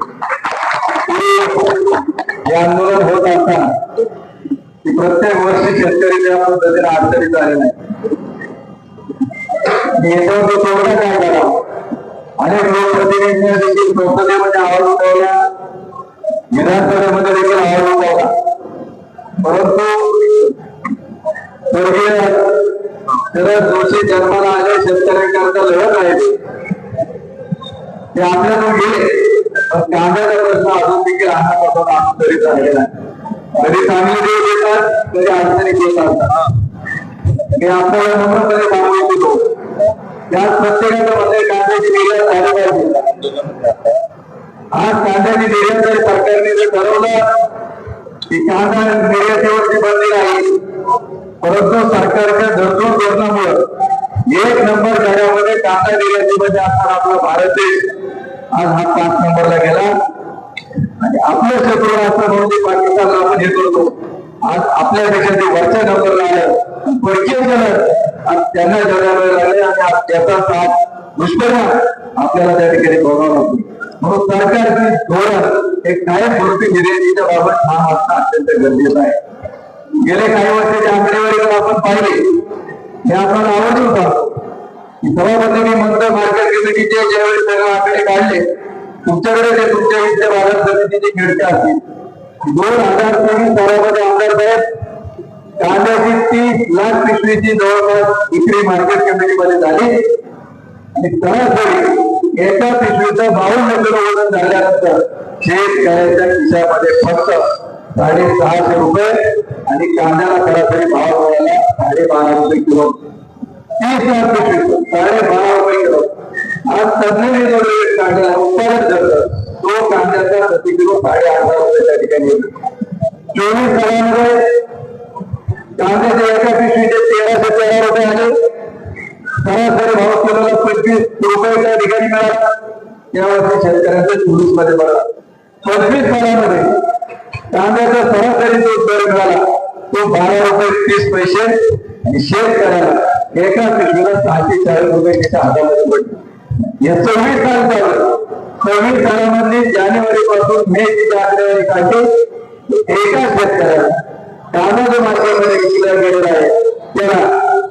हे आंदोलन होत असताना प्रत्येक वर्षी शेतकरी त्या पद्धतीने अडचणीत आलेला याच्यावर तोडगा काय करावा अनेक लोकप्रतिनिधींनी देखील संसदेमध्ये आवाज उठवला विधानसभेमध्ये देखील आवाज उठवला परंतु स्वर्गीय शरद जोशी जन्माला आले शेतकऱ्यांकरता लढत आहे ते आपल्याकडून गेले पण कांद्याचा प्रश्न अजून देखील अन्नापासून आणून तरी राहिलेला आहे कधी चांगले दिवस येतात कधी अडचणी येत असतात मी आपल्याला नम्रपणे सांगू इच्छितो त्यात प्रत्येकाचं म्हणणं आहे कांद्याची निर्यात झाली पाहिजे. आज कांद्याची निर्यात जर सरकारने जर ठरवलं की कांदा निर्यातीवरती बंदी नाही, परंतु सरकारच्या धडधड धोरणामुळे 1 नंबर गाड्यामध्ये कांदा निर्यातीमध्ये असणारा आपला भारत देश आज हा 5 नंबरला गेला. आणि आपलं शत्रू असं म्हणजे पाकिस्तानला आपण हे करतो, आज आपल्या देशाचे वरच्या नंबरला आलं, परकीय गेलं आणि त्यांना जगायला लागले आणि आज त्याचा साथ दुष्परिणाम आपल्याला त्या ठिकाणी भोगावा लागतो. म्हणून सरकारची धोरण एक कायमस्वरूपी निर्यातीच्या बाबत हा असणं अत्यंत गरजेचं आहे. गेले काही वर्षाच्या आकडेवारी जर आपण पाहिले हे आपल्याला आवडून पाहतो. सभापतींनी मंत्र मार्केट कमिटीचे ज्यावेळी सगळे आकडे काढले, तुमच्याकडे जे तुमच्या विद्या बाजार समितीचे खिडक्या असतील 2023 सालामध्ये आमदार साहेब कांद्याची 30 लाख पिशवीची जवळपास विक्री मार्केट कमिटीमध्ये झाली आणि सरासरी एका पिशवीचं 52 किलो वजन झाल्यानंतर शेतकऱ्याच्या खिशामध्ये फक्त 650 रुपये आणि कांद्याला सरासरी भाव मिळाला 12.5 रुपये किलो. 30 लाख पिशवीचं 12.5 रुपये किलो. आज तज्ञांनी जो रेट कांद्याला उत्पादन करतं तो कांद्याचा प्रति किलो 8.5 रुपये त्या ठिकाणी येतो. 24 सालामध्ये कांद्याच्या एका पिशवीचे 1314 रुपये आले. सरासरी भाव किलोला 25 रुपये त्या ठिकाणी मिळाला. त्यावर्षी शेतकऱ्यांच्या 24 मध्ये बघा 25 सालामध्ये कांद्याचा सरासरी जो दर मिळाला तो 12 रुपये 30 पैसे आणि शेतकऱ्याला एका पिशवीला 640 रुपये त्याच्या हातामध्ये पडले. या 24 साल चालू. 24 सालामध्ये जानेवारी पासून मे ची आकडेवारी काढली, एका शेतकऱ्याला कांदा जो मार्केटमध्ये विकला गेलेला आहे त्याला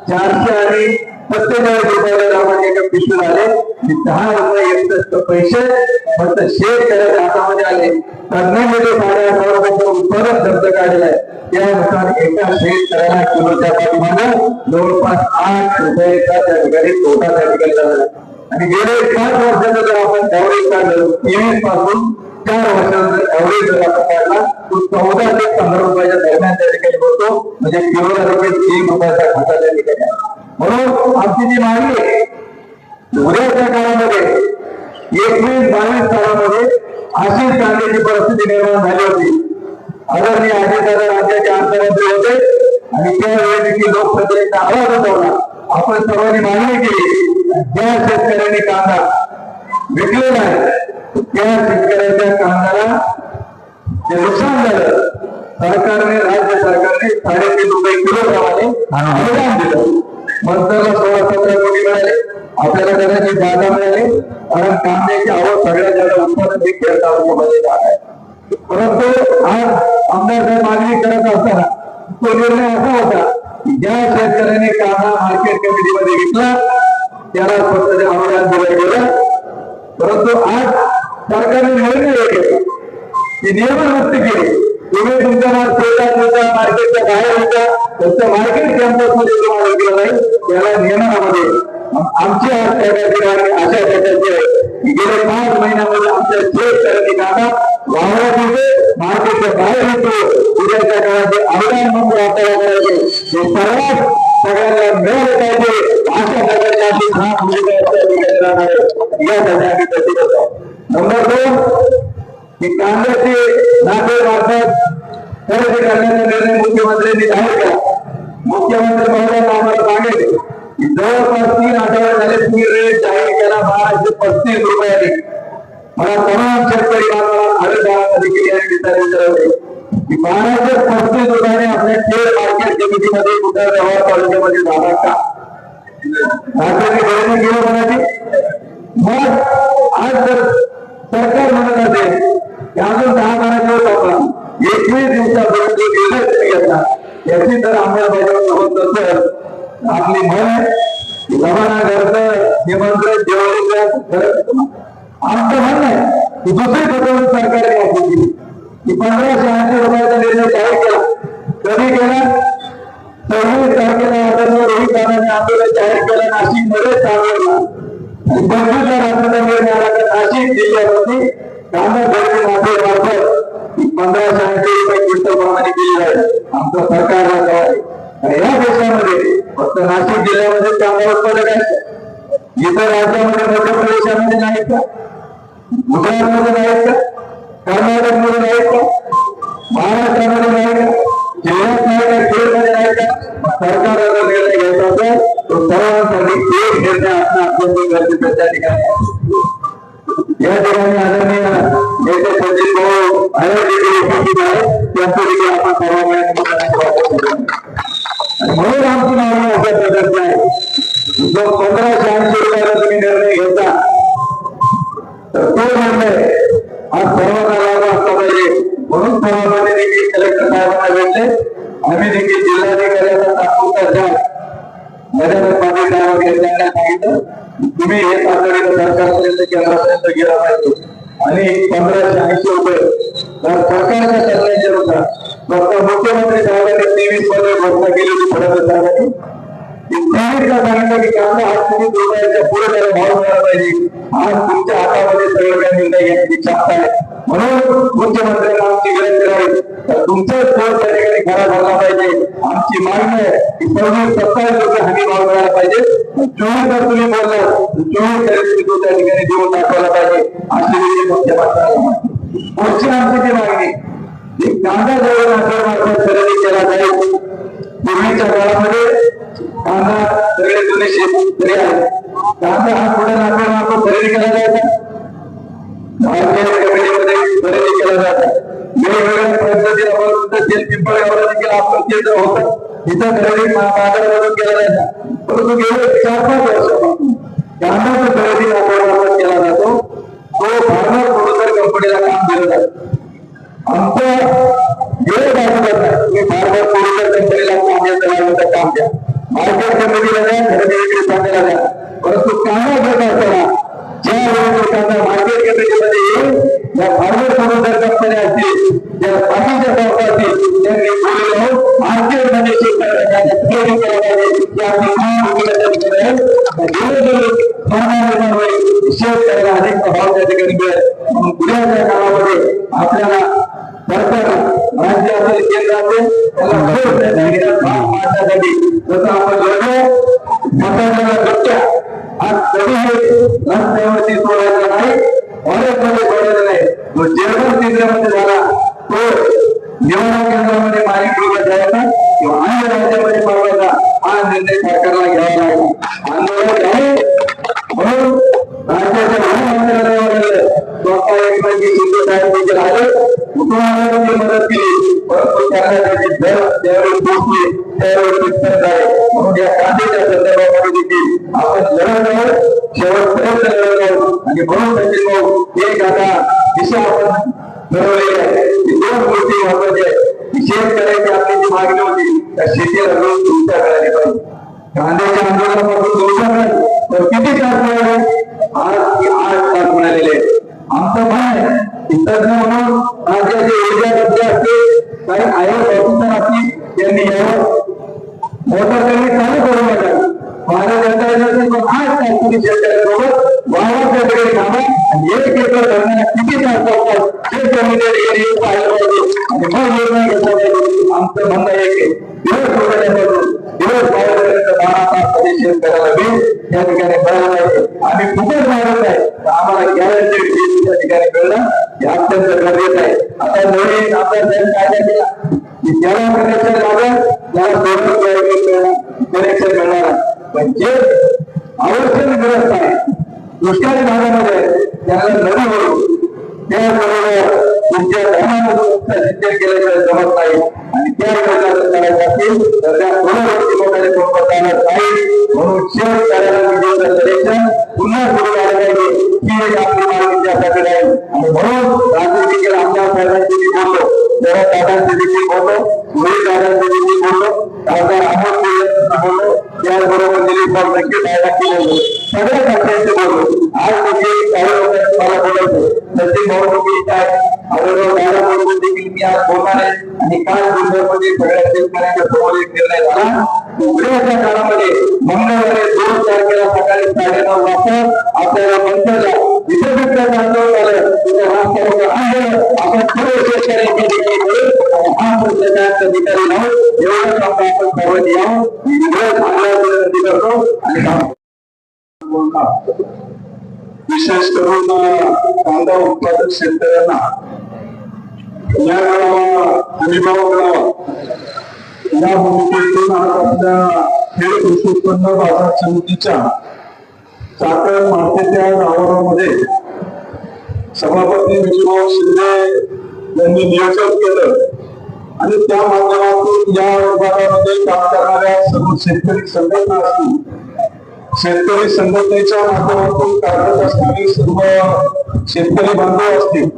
400 आणि 47 रुपयाला आपण एका पिशवीत आले. 10 रुपये 61 पैसे फक्त शेतकऱ्याच्या हातामध्ये आले. तज्ञांनी जो 8.5 रुपयाचं उत्पादन खर्च काढलेला आहे त्यानुसार एका शेतकऱ्याला किलोच्या पाठीमागे जवळपास 8 रुपयाचा त्या ठिकाणी तोटा त्या ठिकाणी झाला. आणि गेले 5 वर्षाचं जर आपण ऍव्हरेज काढलं 23 पासून 4 वर्षाचा जर ऍव्हरेज जर आपण काढला तो 14 ते 15 रुपयाच्या दरम्यान त्या ठिकाणी होतो. म्हणजे किलोला रुपये 3 रुपयाचा खाता त्या ठिकाणी. म्हणून आमची जी मागणी आहे उद्याच्या काळामध्ये 21-22 सालामध्ये अशीच कांद्याची परिस्थिती निर्माण झाली होती. आदरणीय अजितदादा राज्याचे अर्थमंत्री होते आणि त्यावेळी देखील लोकप्रतिनिधींचा आवाज उठवला. आपण सर्वांनी मागणी केली ज्या शेतकऱ्यांनी कांदा विकलेला आहे त्या शेतकऱ्याच्या कांद्याला जे नुकसान झालं सरकारने राज्य सरकारने 3.5 रुपये किलो प्रमाणे अनुदान दिलं. मंत्र्याला 16-17 कोटी मिळाले. आपल्याला कदाचित जागा मिळाली कारण कांद्याची आवक सगळ्यात जास्त उत्पादन हे खेड तालुक्यामध्ये झालं आहे. परंतु आज आमदार साहेब मागणी करत असताना तो निर्णय असा होता की ज्या शेतकऱ्याने कांदा मार्केट कमिटीमध्ये विकला त्याला फक्त ते अनुदान दिलं गेलं. परंतु आज सरकारने निर्णय घेतला की नियमनमुक्ती केली. तुम्ही तुमच्या मार्केटच्या बाहेर होता तुमच्या मार्केट कॅम्पसमध्ये तुम्हाला विकलं नाही त्याला नियमनामध्ये आमची आज त्या ठिकाणी अशा प्रकारची आहे की गेल्या 5 महिन्यामध्ये आमच्या शेतकऱ्यांनी कांदा वावरात होते मार्केटच्या बाहेर होतो. उद्याच्या काळात जे अनुदान म्हणून आपल्याला करायचे हे सर्वात सगळ्यांना मिळाले पाहिजे अशा प्रकारची आमची खास भूमिका यासाठी आम्ही प्रतिबद्ध आहोत. नंबर 2 की कांद्याचे नाफेमार्फत खरेदी करण्याचा निर्णय मुख्यमंत्र्यांनी जाहीर केला. मुख्यमंत्री महोदयांना आम्हाला सांगेल की जवळपास 3 आठवडे झाले तुम्ही रेट जाहीर केला 1235 रुपयांनी. मला तमाम शेतकरी बांधवांना हळददारांना देखील या विचारले की 1235 रुपयाने आपल्या खेड मार्केट कमिटीमध्ये कुठल्या व्यवहार तालुक्यामध्ये जाणार का? राज्याची खरेदी केली म्हणायची. मग आज जर सरकार म्हणत असेल की अजून 10 दिवस आपण 21 दिवसापर्यंत निर्णय घेतला याची जर अंमलबजावणी होत नसेल आपली म्हण जमाना घरचं निमंत्रण जेवढे आमचं म्हणणं आहे की दुसरी फसवणूक सरकारने आपली केली की 1580 रुपयाचा निर्णय जाहीर केला. कधी केला? 26 तारखेला आदरणीय रोहित दादांनी आंदोलन जाहीर केलं नाशिकमध्ये चालवला. 25 रात्रीचा निर्णय आला तर नाशिक जिल्ह्यामध्ये कांदा खरेदी मार्फत 1580 रुपये क्विंटल प्रमाणे केली जाईल. आमचं सरकारला काय आणि या देशामध्ये फक्त नाशिक जिल्ह्यामध्ये कांदा उत्पादक आहे इतर राज्यामध्ये मध्य प्रदेशामध्ये नाहीत का, गुजरातमध्ये नाहीत का, कर्नाटकमध्ये नाहीत का, महाराष्ट्रामध्ये नाही का, जिल्ह्यात नाही का, खेडमध्ये नाही का? सरकारला निर्णय घ्यायचा असेल तो सर्वांसाठी एक निर्णय असणं अत्यंत गरजेचं त्या ठिकाणी. या ठिकाणी आदरणीय नेते सचिन भाऊ आयोजित उपस्थित आहेत, त्यांचं देखील आपण सर्वांना म्हणून आमची मागणी अशा प्रकारची आहे. जो 1580 रुपयाला तुम्ही निर्णय घेता तर तो निर्णय आज सर्वांना लागू असला पाहिजे. म्हणून सर्वांमध्ये देखील कलेक्टर साहेबांना भेटले, आम्ही देखील जिल्हाधिकाऱ्यांना तात्पुरता द्या मर्यादा प्राधिकरणावर त्यांना सांगितलं तुम्ही हे तातडीनं सरकारपर्यंत केंद्रापर्यंत गेला पाहिजे. आणि 1580 रुपये तर सरकारच्या करण्याच्या डॉक्टर मुख्यमंत्री साहेबांनी 23 मध्ये घोषणा केली होती फडणवीस साहेबांनी. 23 ला सांगितलं की कांदा हा 23 रुपयाच्या पुढे त्याला भाव मिळाला पाहिजे. आज तुमच्या हातामध्ये सगळं काही निर्णय घेण्याची क्षमता आहे. म्हणून मुख्यमंत्र्यांना आमची विनंती राहील तर तुमचाच फोन त्या ठिकाणी खरा झाला पाहिजे. आमची मागणी आहे की 27 रुपये हमी भाव मिळाला पाहिजे. 24 जर तुम्ही बोलला 24 खरेदी तो त्या ठिकाणी देऊन दाखवायला पाहिजे अशी देखील मुख्यमंत्र्यांना. पुढची आमची ती मागणी कांदा जवळ नागरिकांमार्फत खरेदी केला जाईल. पूर्वीच्या काळामध्ये कांदा सगळे जुने शेतकरी आहेत, कांदा हा पुढे नागरिकांमार्फत खरेदी केला जायचा, भारतीय कमिटीमध्ये खरेदी केला जायचा. वेगवेगळ्या पद्धतीने आपण तेल पिंपळगावला देखील आपण केंद्र होतं, तिथं खरेदी बाजारामधून केला जायचा. परंतु गेले 4-5 वर्षापासून कांद्याचा खरेदी नागरिकांमार्फत केला जातो. तो फार्मर प्रोड्युसर कंपनीला काम दिलं जातं. आमचं जे तुम्ही फार्मर प्रोड्युसर कंपनीला काम द्या, मार्केट कमिटीला द्या, खरेदी विक्री सांगायला द्या. परंतु कांदा घेत असताना ज्या वेळेस कांदा मार्केट कमिटीमध्ये येईल ज्या फार्मर प्रोड्युसर कंपन्या असतील, ज्या बाकीच्या संस्था असतील त्यांनी बोलले राहून मार्केटमध्ये शेतकऱ्यांना केला पाहिजे. शेतकऱ्याला अधिक भाव त्या ठिकाणी मिळेल. म्हणून पुढच्या काळामध्ये आपल्याला सरकार राज्य असेल केंद्र असेल त्याला मारण्यासाठी जसं आपण लढलो मतांना लढत्या आज कधीही रस्त्यावरती सोडायचा नाही, फॉरेस्टमध्ये सोडायचा नाही. तो जर्मन केंद्रामध्ये झाला तो निवडणूक केंद्रामध्ये मालिक रुग्ण जायचा किंवा अन्य राज्यामध्ये पाठवायचा हा निर्णय सरकारला घ्यावा लागला. आंदोलन झाले म्हणून राज्याच्या गृहमंत्रालयावर स्वतः एकनाथजी शिंदे साहेब देखील आले, कुटुंबाला मदत केली. परंतु त्यांना त्याची दर त्यावेळी पोचली त्यावेळी विस्तार झाले. म्हणून या कांद्याच्या संदर्भामध्ये देखील आपण लढत आहोत, शेवटपर्यंत लढत आहोत. आणि म्हणून सचिन भाऊ एक आता विषय आपण ठरवलेले आहे की 2 गोष्टी महत्वाच्या आहेत. शेतकऱ्याची आपली जी मागणी होती त्या शेतीला रोज तुमच्या करायला पाहिजे. कांद्याच्या आंदोलनापासून तुमच्याकडे तर किती तास मिळाले? आज 8 तास मिळालेले. आमचं म्हणणं आहे की तज्ञ म्हणून राज्याचे ऊर्जा तज्ञ असते, काही आयोग ऑफिसर असतील त्यांनी यावं, मोटर त्यांनी चालू करू नका. भारत जनता पार्टी 8 तास तुम्ही शेतकऱ्यांसोबत वाहनाच्या ठिकाणी थांबा आणि 1 एकर धरणाला किती तास लागतात हे त्यांनी त्या ठिकाणी येऊन पाहिलं पाहिजे आणि मग निर्णय घेतला पाहिजे. आमचं म्हणणं आहे की दिवस सोडण्यापासून दिवस पावल्यापर्यंत 12 तास कधी शेतकऱ्याला वीज त्या ठिकाणी मिळालं पाहिजे. आम्ही खूपच मागत आहे आम्हाला गॅरंटी वीज त्या ठिकाणी मिळणं हे अत्यंत गरजेचं आहे. आता नवीन आपला जन कायदा केला की ज्याला कनेक्शन लागेल त्याला सोलर कनेक्शन मिळणार, पण जे आवश्यक गरज आहे दुष्काळी भागामध्ये त्याला नदी होईल त्याबरोबर तुमच्या धर्मामधून सिंचन केल्याशिवाय जमत नाही. आणि त्या योजना करायच्या असतील तर त्या सोलरवरती लोकांनी पंप नाही. म्हणून शेतकऱ्याला विजेचं कनेक्शन पुन्हा सुरू झालं पाहिजे ही एक आपली मागणी त्यासाठी राहील. आणि म्हणून राज्य देखील आमदार साहेबांशी मी बोललो, जरा दादांशी देखील बोललो, सुनील दादांशी देखील बोललो, खासदार अमोल बोललो, त्याचबरोबर दिलीप नक्की साहेबांशी बोललो, सगळ्या पक्षांशी बोललो. आज देखील काही लोकांनी मला बोलवतो सचिन भाऊ काय अगोदर दादा बोलून देखील मी आज बोलणार आहे. आणि काल गुजरातमध्ये सगळ्या शेतकऱ्यांच्या समोर एक निर्णय झाला. उद्याच्या काळामध्ये मंगळवारी 2 तारखेला सकाळी 9:30 वाजता आपल्याला मंत्रालय विद्यापीठाचं आंदोलन झालं तिथे राष्ट्रपती आपण सर्व शेतकऱ्यांच्या ठिकाणी करू आणि हा प्रत्येकाच्या ठिकाणी राहून एवढं आपण सर्वांनी यावं. आणि विशेष करून कांदा उत्पादक शेतकऱ्यांना या मिळावा, हमीभाव मिळावा या भूमिकेतून आज आपल्या खेड कृषी उत्पन्न बाजार समितीच्या चाकण मार्केटच्या गावामध्ये सभापती विजयभाऊ शिंदे यांनी नियोजन केलं आणि त्या माध्यमातून या विभागामध्ये काम करणाऱ्या सर्व शेतकरी संघटना असतील, शेतकरी संघटनेच्या माध्यमातून कार्यरत असणारे सर्व शेतकरी बांधव असतील,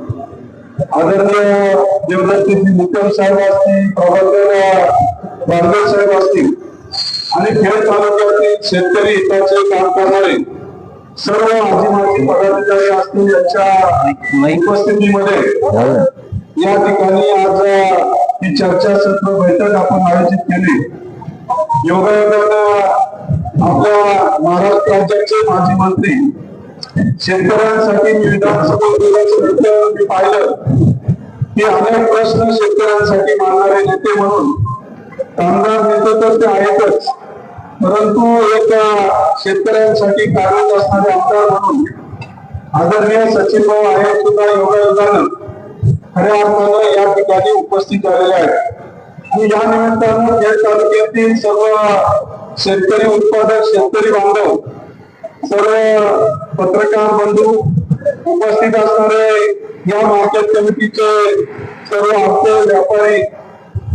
आदरणीय देवदत्तजी मुक्कम साहेब असतील, प्रभाकर बांधव साहेब असतील आणि खेड तालुक्यातील शेतकरी हिताचे काम करणारे सर्व आजी माजी पदाधिकारी असतील यांच्या उपस्थितीमध्ये या ठिकाणी आज ही चर्चासत्र बैठक आपण आयोजित केली. योगायोगानं आपल्या महाराष्ट्र राज्याचे माजी मंत्री शेतकऱ्यांसाठी मी विधानसभेत गेल्याचं मी पाहिलं की अनेक प्रश्न शेतकऱ्यांसाठी मांडणारे नेते म्हणून कामगार नेते तर ते आहेतच, परंतु एक शेतकऱ्यांसाठी कार्यरत असणारे आमदार म्हणून आदरणीय सचिन भाऊ आहेत सुद्धा योगायोगानं खऱ्या अर्थानं या ठिकाणी उपस्थित झालेले आहेत. आणि या निमित्तानं खेड तालुक्यातील सर्व शेतकरी उत्पादक शेतकरी बांधव, सर्व पत्रकार बंधू, उपस्थित असणारे या मार्केट कमिटीचे सर्व हप्ते व्यापारी,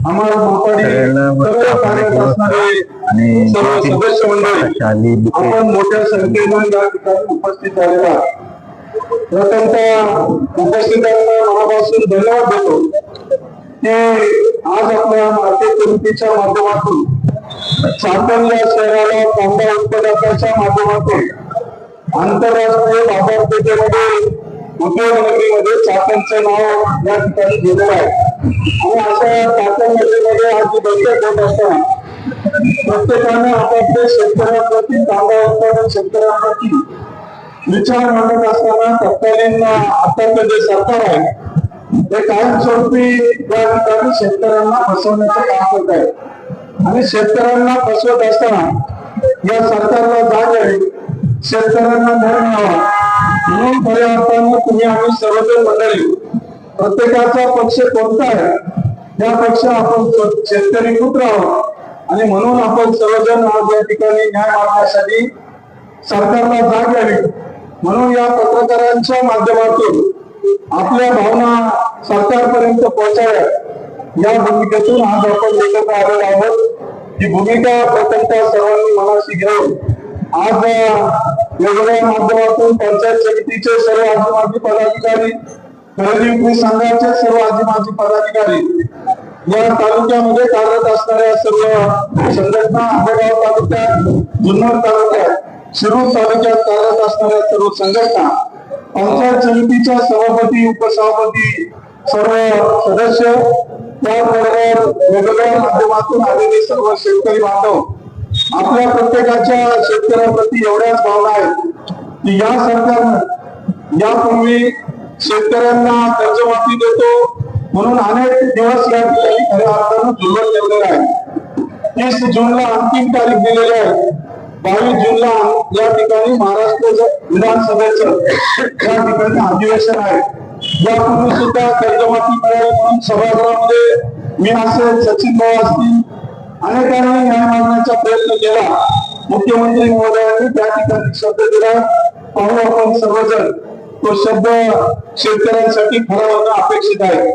आम्हाला मापाडी, सर्व कार्यरत असणारे सर्व सदस्य मंडळी आपण मोठ्या संख्येनं या ठिकाणी उपस्थित झालेला आहात. प्रथमतः उपस्थितांना मनापासून धन्यवाद देतो की आज आपल्या मार्केट कमिटीच्या माध्यमातून चाकण या शहराला कांदा उत्पादकाच्या माध्यमातून आंतरराष्ट्रीय बाजारपेठेमध्ये उद्योग नगरीमध्ये चाकणचं नाव या ठिकाणी दिलेलं आहे. आणि अशा चाकण नगरीमध्ये आज ही बैठक होत असताना प्रत्येकाने आपापल्या शेतकऱ्यांप्रती, कांदा उत्पादक शेतकऱ्यांप्रती विचार मांडत असताना तत्कालीन आताचं जे सरकार आहे ते कायमस्वरूपी या ठिकाणी शेतकऱ्यांना फसवण्याचं काम करत आहे. आणि शेतकऱ्यांना फसवत असताना या सरकारला जाग यावी, शेतकऱ्यांना न्याय मिळावा म्हणून खऱ्या अर्थानं तुम्ही आम्ही सर्वजण मंडळी प्रत्येकाचा पक्ष कोणता आहे त्या पक्ष आपण शेतकरी पुत्र आहोत आणि म्हणून आपण सर्वजण आज या ठिकाणी न्याय मागण्यासाठी सरकारला जाग यावी म्हणून या पत्रकारांच्या माध्यमातून आपल्या भावना सरकारपर्यंत पोहोचाव्या या भूमिकेतून आज आपण एकत्र आलेलो आहोत. ही भूमिका प्रथमतः सर्वांनी मनाशी घेऊन आज वेगवेगळ्या माध्यमातून पंचायत समितीचे सर्व आजी माजी पदाधिकारी, खरेदी विक्री संघाचे सर्व आजी माजी पदाधिकारी, या तालुक्यामध्ये कार्यरत असणाऱ्या सर्व संघटना, आंबेगाव तालुक्यात, जुन्नर तालुक्यात, शिरूर तालुक्यात कार्यरत असणाऱ्या सर्व संघटना, पंचायत समितीच्या सभापती, उपसभापती, सर्व सदस्य, त्याबरोबर वेगवेगळ्या माध्यमातून आलेले सर्व शेतकरी बांधव, आपल्या प्रत्येकाच्या शेतकऱ्याप्रती एवढ्याच भावना आहेत की या सरकारनं यापूर्वी शेतकऱ्यांना कर्जमाफी देतो म्हणून अनेक दिवस या ठिकाणी खऱ्या अर्थानं दुर्बल केलेलं आहे. 30 जूनला अंतिम तारीख दिलेली आहे. 22 जूनला या ठिकाणी महाराष्ट्र विधानसभेचं या ठिकाणी अधिवेशन आहे. यापूर्वी सुद्धा कर्जमाफी मिळावी म्हणून सभागृहामध्ये मी असेल, सचिन भाऊ असतील, अनेकांनी न्याय मागण्याचा प्रयत्न केला. मुख्यमंत्री महोदयांनी त्या ठिकाणी शब्द दिला. पाहू आपण सर्वजण तो शब्द शेतकऱ्यांसाठी खरा होणं अपेक्षित आहे.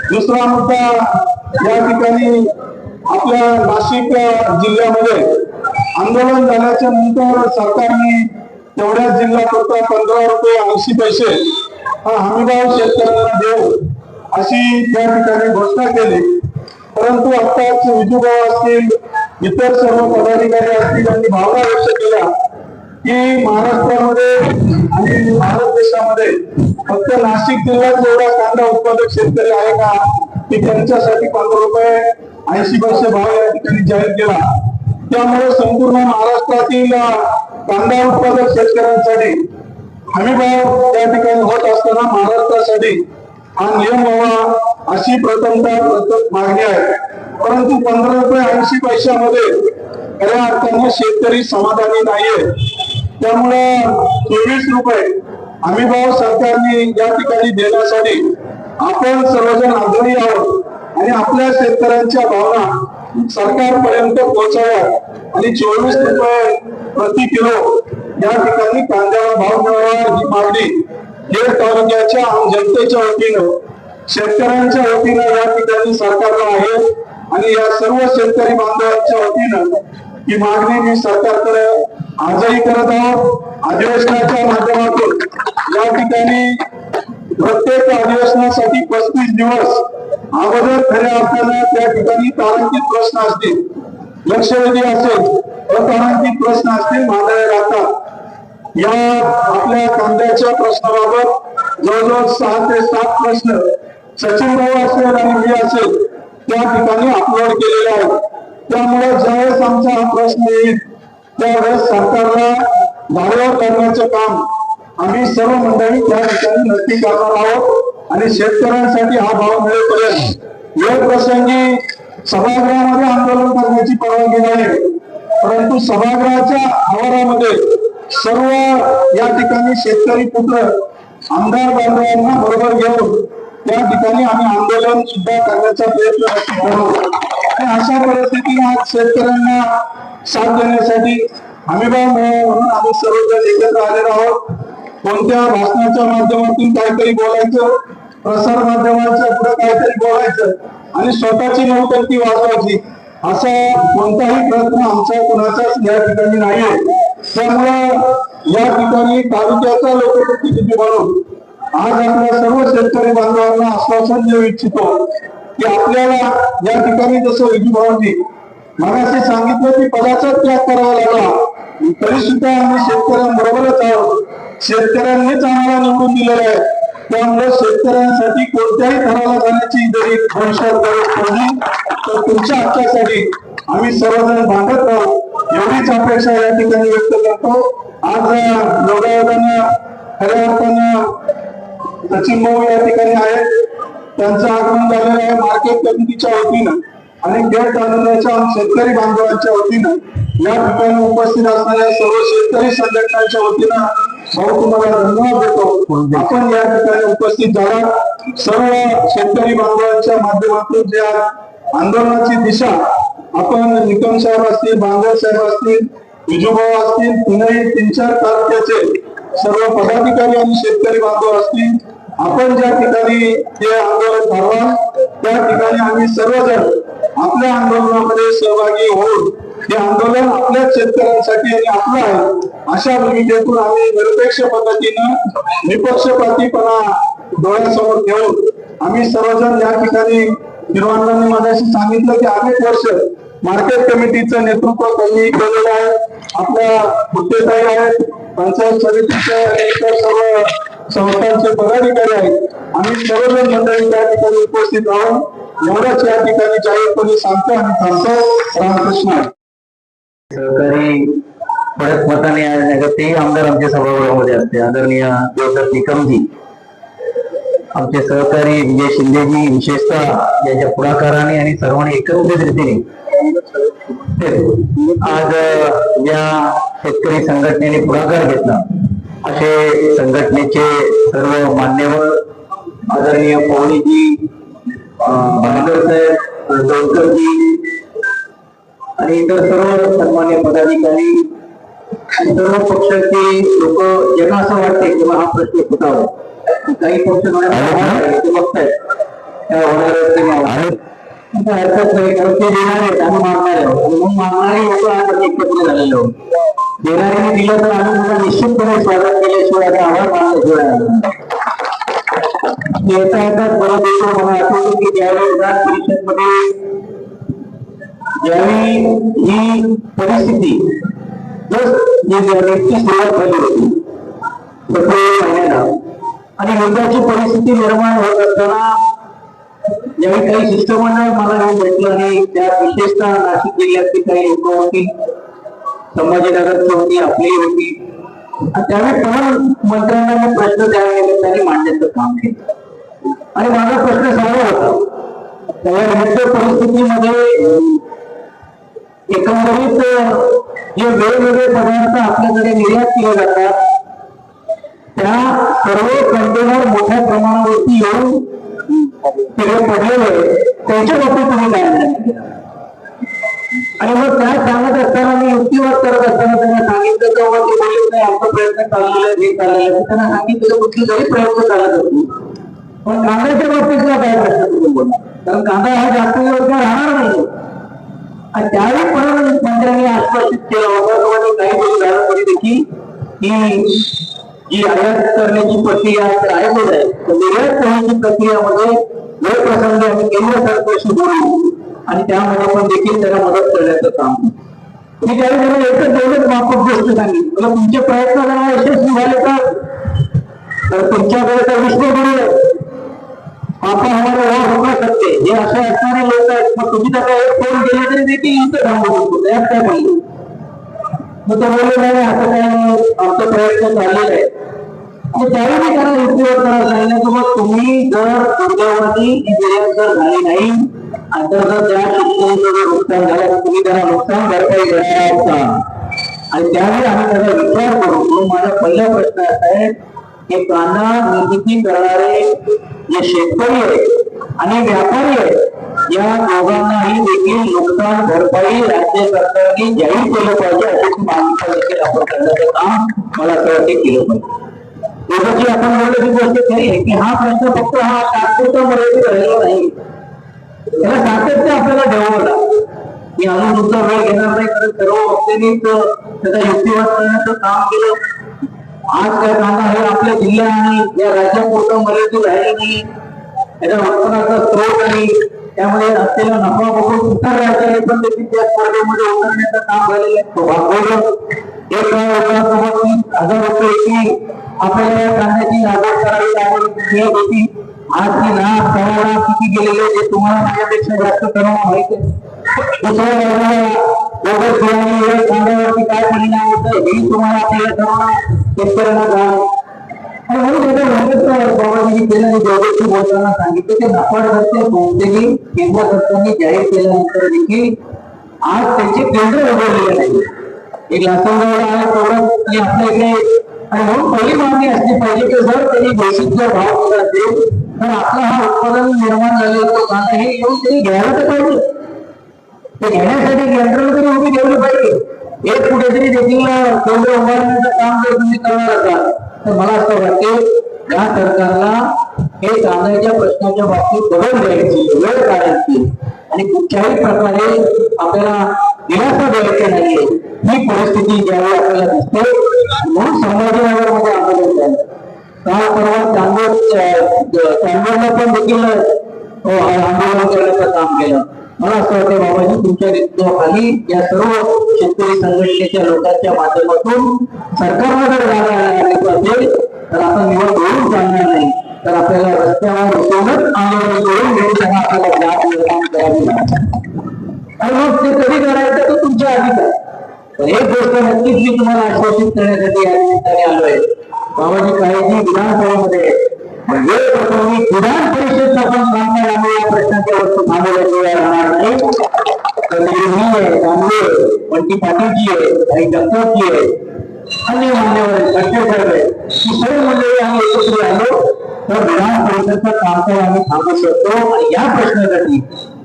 दुसरा मुद्दा या ठिकाणी आपल्या नाशिक जिल्ह्यामध्ये आंदोलन झाल्याच्या नंतर सरकारने तेवढ्याच जिल्ह्यापुरता 15 रुपये 80 पैसे हा हमीभाव शेतकऱ्यांना देऊ अशी त्या ठिकाणी घोषणा केली. परंतु आताच विजूभाऊ असतील, इतर सर्व पदाधिकारी असतील यांनी भावना व्यक्त केल्या की महाराष्ट्रामध्ये आणि भारत देशामध्ये फक्त नाशिक जिल्ह्यात एवढा कांदा उत्पादक शेतकरी आहे का की त्यांच्यासाठी 15 रुपये 80 पैसे भाव या ठिकाणी जाहीर केला. त्यामुळे संपूर्ण महाराष्ट्रातील कांदा उत्पादक शेतकऱ्यांसाठी हमीभाव त्या ठिकाणी होत असताना महाराष्ट्रासाठी हा नियम व्हावा अशी प्रथमतः मागणी आहे. परंतु 15 रुपये 80 पैशामध्ये खऱ्या अर्थाने शेतकरी समाधानी नाहीये. त्यामुळं 23 रुपये हमीभाव सरकारने या ठिकाणी देण्यासाठी आपण सर्वजण आग्रही आहोत आणि आपल्या शेतकऱ्यांच्या भावना सरकारपर्यंत पोहोचाव्या आणि 24 रुपये प्रति किलो या ठिकाणी कांद्याला भाव मिळावा ही मागणी खेड तालुक्याच्या आम जनतेच्या वतीनं शेतकऱ्यांच्या वतीनं या ठिकाणी सरकारला आहे आणि या सर्व शेतकरी बांधवांच्या वतीनं ही मागणी मी सरकारकडे आजही करत आहोत. अधिवेशनाच्या माध्यमातून या ठिकाणी प्रत्येक अधिवेशनासाठी 35 दिवस अगोदर खऱ्या अर्थानं त्या ठिकाणी तारांकित प्रश्न असतील, लक्षवेधी असेल, अतारांकित प्रश्न असतील मांडावे लागतात. या आपल्या कांद्याच्या प्रश्नाबाबत जवळजवळ 6 ते 7 प्रश्न सचिन भाऊ असेल आणि मी असेल त्या ठिकाणी अपलोड केलेले आहेत. त्यामुळे ज्यावेळेस आमचा हा प्रश्न येईल त्यावेळेस सरकारला धारेवर करण्याचं काम आम्ही सर्व मंडळी त्या ठिकाणी नक्की करणार आहोत आणि शेतकऱ्यांसाठी हा भाव मिळेपर्यंत वेळ प्रसंगी सभागृहामध्ये आंदोलन करण्याची परवानगी नाही, परंतु सभागृहाच्या आवारामध्ये सर्व या ठिकाणी शेतकरी पुत्र आमदार बांधवांना बरोबर घेऊन त्या ठिकाणी आम्ही आंदोलन सुद्धा करण्याचा प्रयत्न नक्की करू. आणि अशा परिस्थितीने आज शेतकऱ्यांना साथ देण्यासाठी हमीभाव मिळावा म्हणून आम्ही सर्वजण एकत्र आलेलो आहोत. कोणत्या भाषणाच्या माध्यमातून काहीतरी बोलायचं, प्रसार माध्यमांच्या पुढे काहीतरी बोलायचं आणि स्वतःची नौकरती वाजवायची असा कोणताही प्रयत्न आमचा कुणाचाच या ठिकाणी नाहीये. त्यामुळं या ठिकाणी तालुक्याचा लोकप्रतिनिधी म्हणून आज आपल्या सर्व शेतकरी बांधवांना आश्वासन देऊ इच्छितो की आपल्याला या ठिकाणी जसं विजूभाऊंनी मगाशी सांगितलं की पदाचा त्याग करावा लागला तरी सुद्धा आम्ही शेतकऱ्यांबरोबरच आहोत. शेतकऱ्यांनीच आम्हाला निवडून दिलेलं आहे. त्यामुळे शेतकऱ्यांसाठी कोणत्याही थराला जाण्याची जरी भविष्यात गरज पडली तर तुमच्या हक्कासाठी आम्ही सर्वजण भांडत राहू एवढीच अपेक्षा या ठिकाणी व्यक्त करतो. आज योगायोगानं खऱ्या अर्थानं सचिन भाऊ या ठिकाणी आहेत, त्यांचं आगमन झालेलं आहे मार्केट कमिटीच्या वतीनं आणि खेड तालुक्याच्या शेतकरी बांधवांच्या वतीनं या ठिकाणी उपस्थित असणाऱ्या सर्व शेतकरी संघटनांच्या वतीनं भाऊ तुम्हाला धन्यवाद देतो. आपण या ठिकाणी उपस्थित झाला. सर्व शेतकरी बांधवांच्या माध्यमातून जे आंदोलनाची दिशा आपण निकम साहेब असतील, बांगर साहेब असतील, विजूभाऊ असतील, पुणे 3-4 तालुक्याचे सर्व पदाधिकारी आणि शेतकरी बांधव असतील, आपण ज्या ठिकाणी हे आंदोलन ठरवा त्या ठिकाणी आम्ही सर्वजण आपल्या आंदोलनामध्ये सहभागी होऊन हे आंदोलन आपल्याच शेतकऱ्यांसाठी आणि आपलं आहे अशा भूमिकेतून आम्ही निरपेक्ष पद्धतीनं निपक्षपातीपणा डोळ्यासमोर ठेवून आम्ही सर्वजण या ठिकाणी निर्वाणांनी माझ्याशी सांगितलं की अनेक वर्ष मार्केट कमिटीचं नेतृत्व त्यांनी केलेलं आहे. आपल्या मुद्देताई आहेत, पंचायत समितीचे इतर सर्व संस्थांचे पदाधिकारी आहेत. आम्ही सर्वजण मंडळी त्या ठिकाणी उपस्थित आहोत एवढंच या ठिकाणी जाहीरपणे सांगतो आणि थांबतो. रामकृष्ण.
सहकारी परत मताने तेही आमदार आमच्या सभागृहामध्ये असते. आदरणीय जोसफ निकमजी, आमचे सहकारी विजय शिंदेजी, विशेषतः ज्यांच्या पुढाकाराने आणि सर्वांनी एकत्रित रीतीने आज या शेतकरी संघटनेने पुढाकार घेतला असे संघटनेचे सर्व मान्यवर आदरणीय पवनीजी, बांगर साहेब, डोंकरजी आणि इतर सर्व सन्मान्य पदाधिकारी आणि सर्व पक्षाचे लोक ज्यांना असं वाटते किंवा हा प्रश्न फुटावा. काही पक्ष बघतायत हरकत नाही, कारण ते देणारे आहेत आम्ही मागणारे आहोत आणि मग मागणारे लोक आज एकत्र झालेले आहोत. देणाऱ्याने दिलं तर आम्ही मला निश्चितपणे स्वागत केल्याशिवाय आता आभार मानल्याशिवाय येता येतात परत येतो. मला आठवतं की ज्यावेळी विधान परिषदमध्ये ज्यावेळी ही परिस्थिती नेटची सुरुवात झाली होती फेब्रुवारी महिन्याला आणि युद्धाची परिस्थिती निर्माण होत असताना ज्यावेळी काही शिष्टमंडळ मला येऊन भेटलं आणि त्या विशेषतः नाशिक जिल्ह्यातली काही लोक होती, संभाजीनगरची होती, आपली होती आणि त्यावेळी प्रधानमंत्र्यांना मी प्रश्न त्यावेळी त्यांनी मांडण्याचं काम केलं आणि माझा प्रश्न साधा होता. त्या युद्ध परिस्थितीमध्ये एकंदरीत जे वेगवेगळे पदार्थ आपल्याकडे निर्यात केले जातात त्या सर्व कंटेनर मोठ्या प्रमाणावरती येऊन तिकडे पडलेले त्यांच्या बाबतीत तुम्ही काय म्हणता? आणि मग त्या सांगत असताना मी युक्तिवाद करत असताना त्यांना सांगितलं तेव्हा ते बोलले नाही आमचा प्रयत्न चाललेला आहे हे चाललेलं आहे. त्यांना सांगितलं कुठली जरी प्रयत्न चालत असतो पण कांद्याच्या बाबतीतला काय प्रश्न तुम्ही बोला, कारण कांदा हा जास्त दिवस राहणार नाही. आणि त्यावेळी परत मंत्र्यांनी आश्वासित केलं होतं किंवा काही गोष्टी झालं तरी देखील की जी आयात करण्याची प्रक्रिया राहिलेली आहे तर निर्यात करण्याची प्रक्रियामध्ये वेळ प्रसंगी आम्ही केंद्र सरकारशी बोलू आणि त्यामध्ये पण देखील त्याला मदत करण्याचं काम. मी त्यावेळी त्याला एकच एवढंच माफक गोष्ट सांगितलं, तुमचे प्रयत्न जरा यशस्वी झाले तर तुमच्याकडे तर विश्वगुरु आपण हमारे वो होगा सकते हे असे असणारे लोक आहेत. मग तुम्ही त्याचा एक फोन केला तरी देखील इथं थांबू शकतो त्यात काय पाहिजे. मग ते बोलले नाही असं काय आमचा प्रयत्न चाललेला आहे. आणि त्यावेळी मी त्याला युक्तिवाद करायला सांगितलं की मग तुम्ही जर दुर्दैवाने निर्यात जर झाली नाही आणि जर त्या शेतकऱ्यांचं जर नुकसान झालं तर तुम्ही त्याला नुकसान भरपाई देणार आहात का? आणि त्यावेळी आम्ही त्याचा विचार करू. म्हणून माझा पहिला प्रश्न असा आहे की कांदा निर्मिती करणारे जे शेतकरी आहेत आणि व्यापारी आहेत या दोघांनाही देखील नुकसान भरपाई राज्य सरकारने जाहीर केलं पाहिजे अशी मागणी देखील आपण करण्याचं काम मला असं वाटते केलं पाहिजे. त्याची आपण बोलण्याची गोष्ट खरी आहे की हा प्रश्न फक्त हा तात्पुरता मर्यादित राहिला नाही, त्याला सातत्य आपल्याला ठेवावं लागतं. मी अजून तुमचा वेळ घेणार नाही कारण सर्व वक्त्यांनीच त्याचा युक्तिवाद करण्याचं काम केलं. आज काय कांदा हे आपल्या जिल्हा आणि या राज्यापुरतं मर्यादित राहिले नाही, त्याच्या उत्पन्नाचा स्रोत आणि त्यामुळे असलेला नफा बघून इतर राज्याने पण देखील त्या स्पर्धेमध्ये उतरण्याचं काम झालेलं आहे. तो भागवलं एक ₹1,000 की आपल्याला या कांद्याची लागवड करावी लागेल होती. आज ती लाख सव्वा लाख किती गेलेले जे तुम्हाला माझ्यापेक्षा जास्त करणं माहिती आहे. दुसऱ्या बाजूला कांद्यावरती काय परिणाम होतं हे तुम्हाला आपल्याला सर्व शेतकऱ्यांना जाणं. आणि म्हणून त्याच्या बाबाजींनी केलं आणि दोघांशी बोलताना सांगितलं की नफाडच्या कोणतेही केंद्र सरकारने जाहीर केल्यानंतर देखील आज त्याचे केंद्र उघडलेले नाही. एक लासनगावला आहे तेवढं आणि आपल्या इकडे. आणि म्हणून पहिली मागणी असली पाहिजे की जर त्यांनी बेसिक जर भाव केला असेल तर आपला हा उत्पादन निर्माण झालेला तो कांदा हे येऊन त्यांनी घ्यायला तर पाहिजे. ते घेण्यासाठी केंद्राला तरी उभी ठेवली पाहिजे. एक कुठेतरी देखील केंद्र उभारण्याचं काम जर तुम्ही करणार असाल तर मला असं वाटते या सरकारला हे कांद्याच्या प्रश्नाच्या बाबतीत बदल द्यायची वेळ काढायची आणि कुठल्याही प्रकारे आपल्याला दिलासा द्यायचा नाहीये ही परिस्थिती ज्यावेळी आपल्याला दिसते. म्हणून संभाजीनगरमध्ये आंदोलन झालं. काल परवा चांदोडला पण देखील आंदोलन करण्याचं काम केलं. मला असं वाटतं बाबाजी तुमच्या नेतृत्वाखाली या सर्व शेतकरी संघटनेच्या लोकांच्या माध्यमातून सरकारला जर जागा आणायचं असेल तर आपण निवड होऊन चालणार नाही तर आपल्याला रस्त्यावर बसवूनच आंदोलन करून घेऊन त्यांना आपल्याला जाग निर्माण करावी लागते. आणि मग ते कधी करायचं तर तुमच्या अधिकार. तर एक गोष्ट नक्कीच मी तुम्हाला आश्वासित करण्यासाठी या निमित्ताने आलोय. बाबाजी काळेजी विधानसभेमध्ये वेळ प्रसंगी विधान परिषदचा पण काम त्यामुळे या प्रश्नाच्या वस्तू थांबवल्याशिवाय राहणार नाही. मी आहे, कांबळे, बंटी पाटीलजी आहे, काही जगतापजी आहे, अन्य मान्यवर लक्ष्मीसाहेब आहे, ही सर्व मंडळी आम्ही एकत्र आलो तर विधान परिषदचं कामकाज आम्ही थांबवू शकतो. आणि या प्रश्नासाठी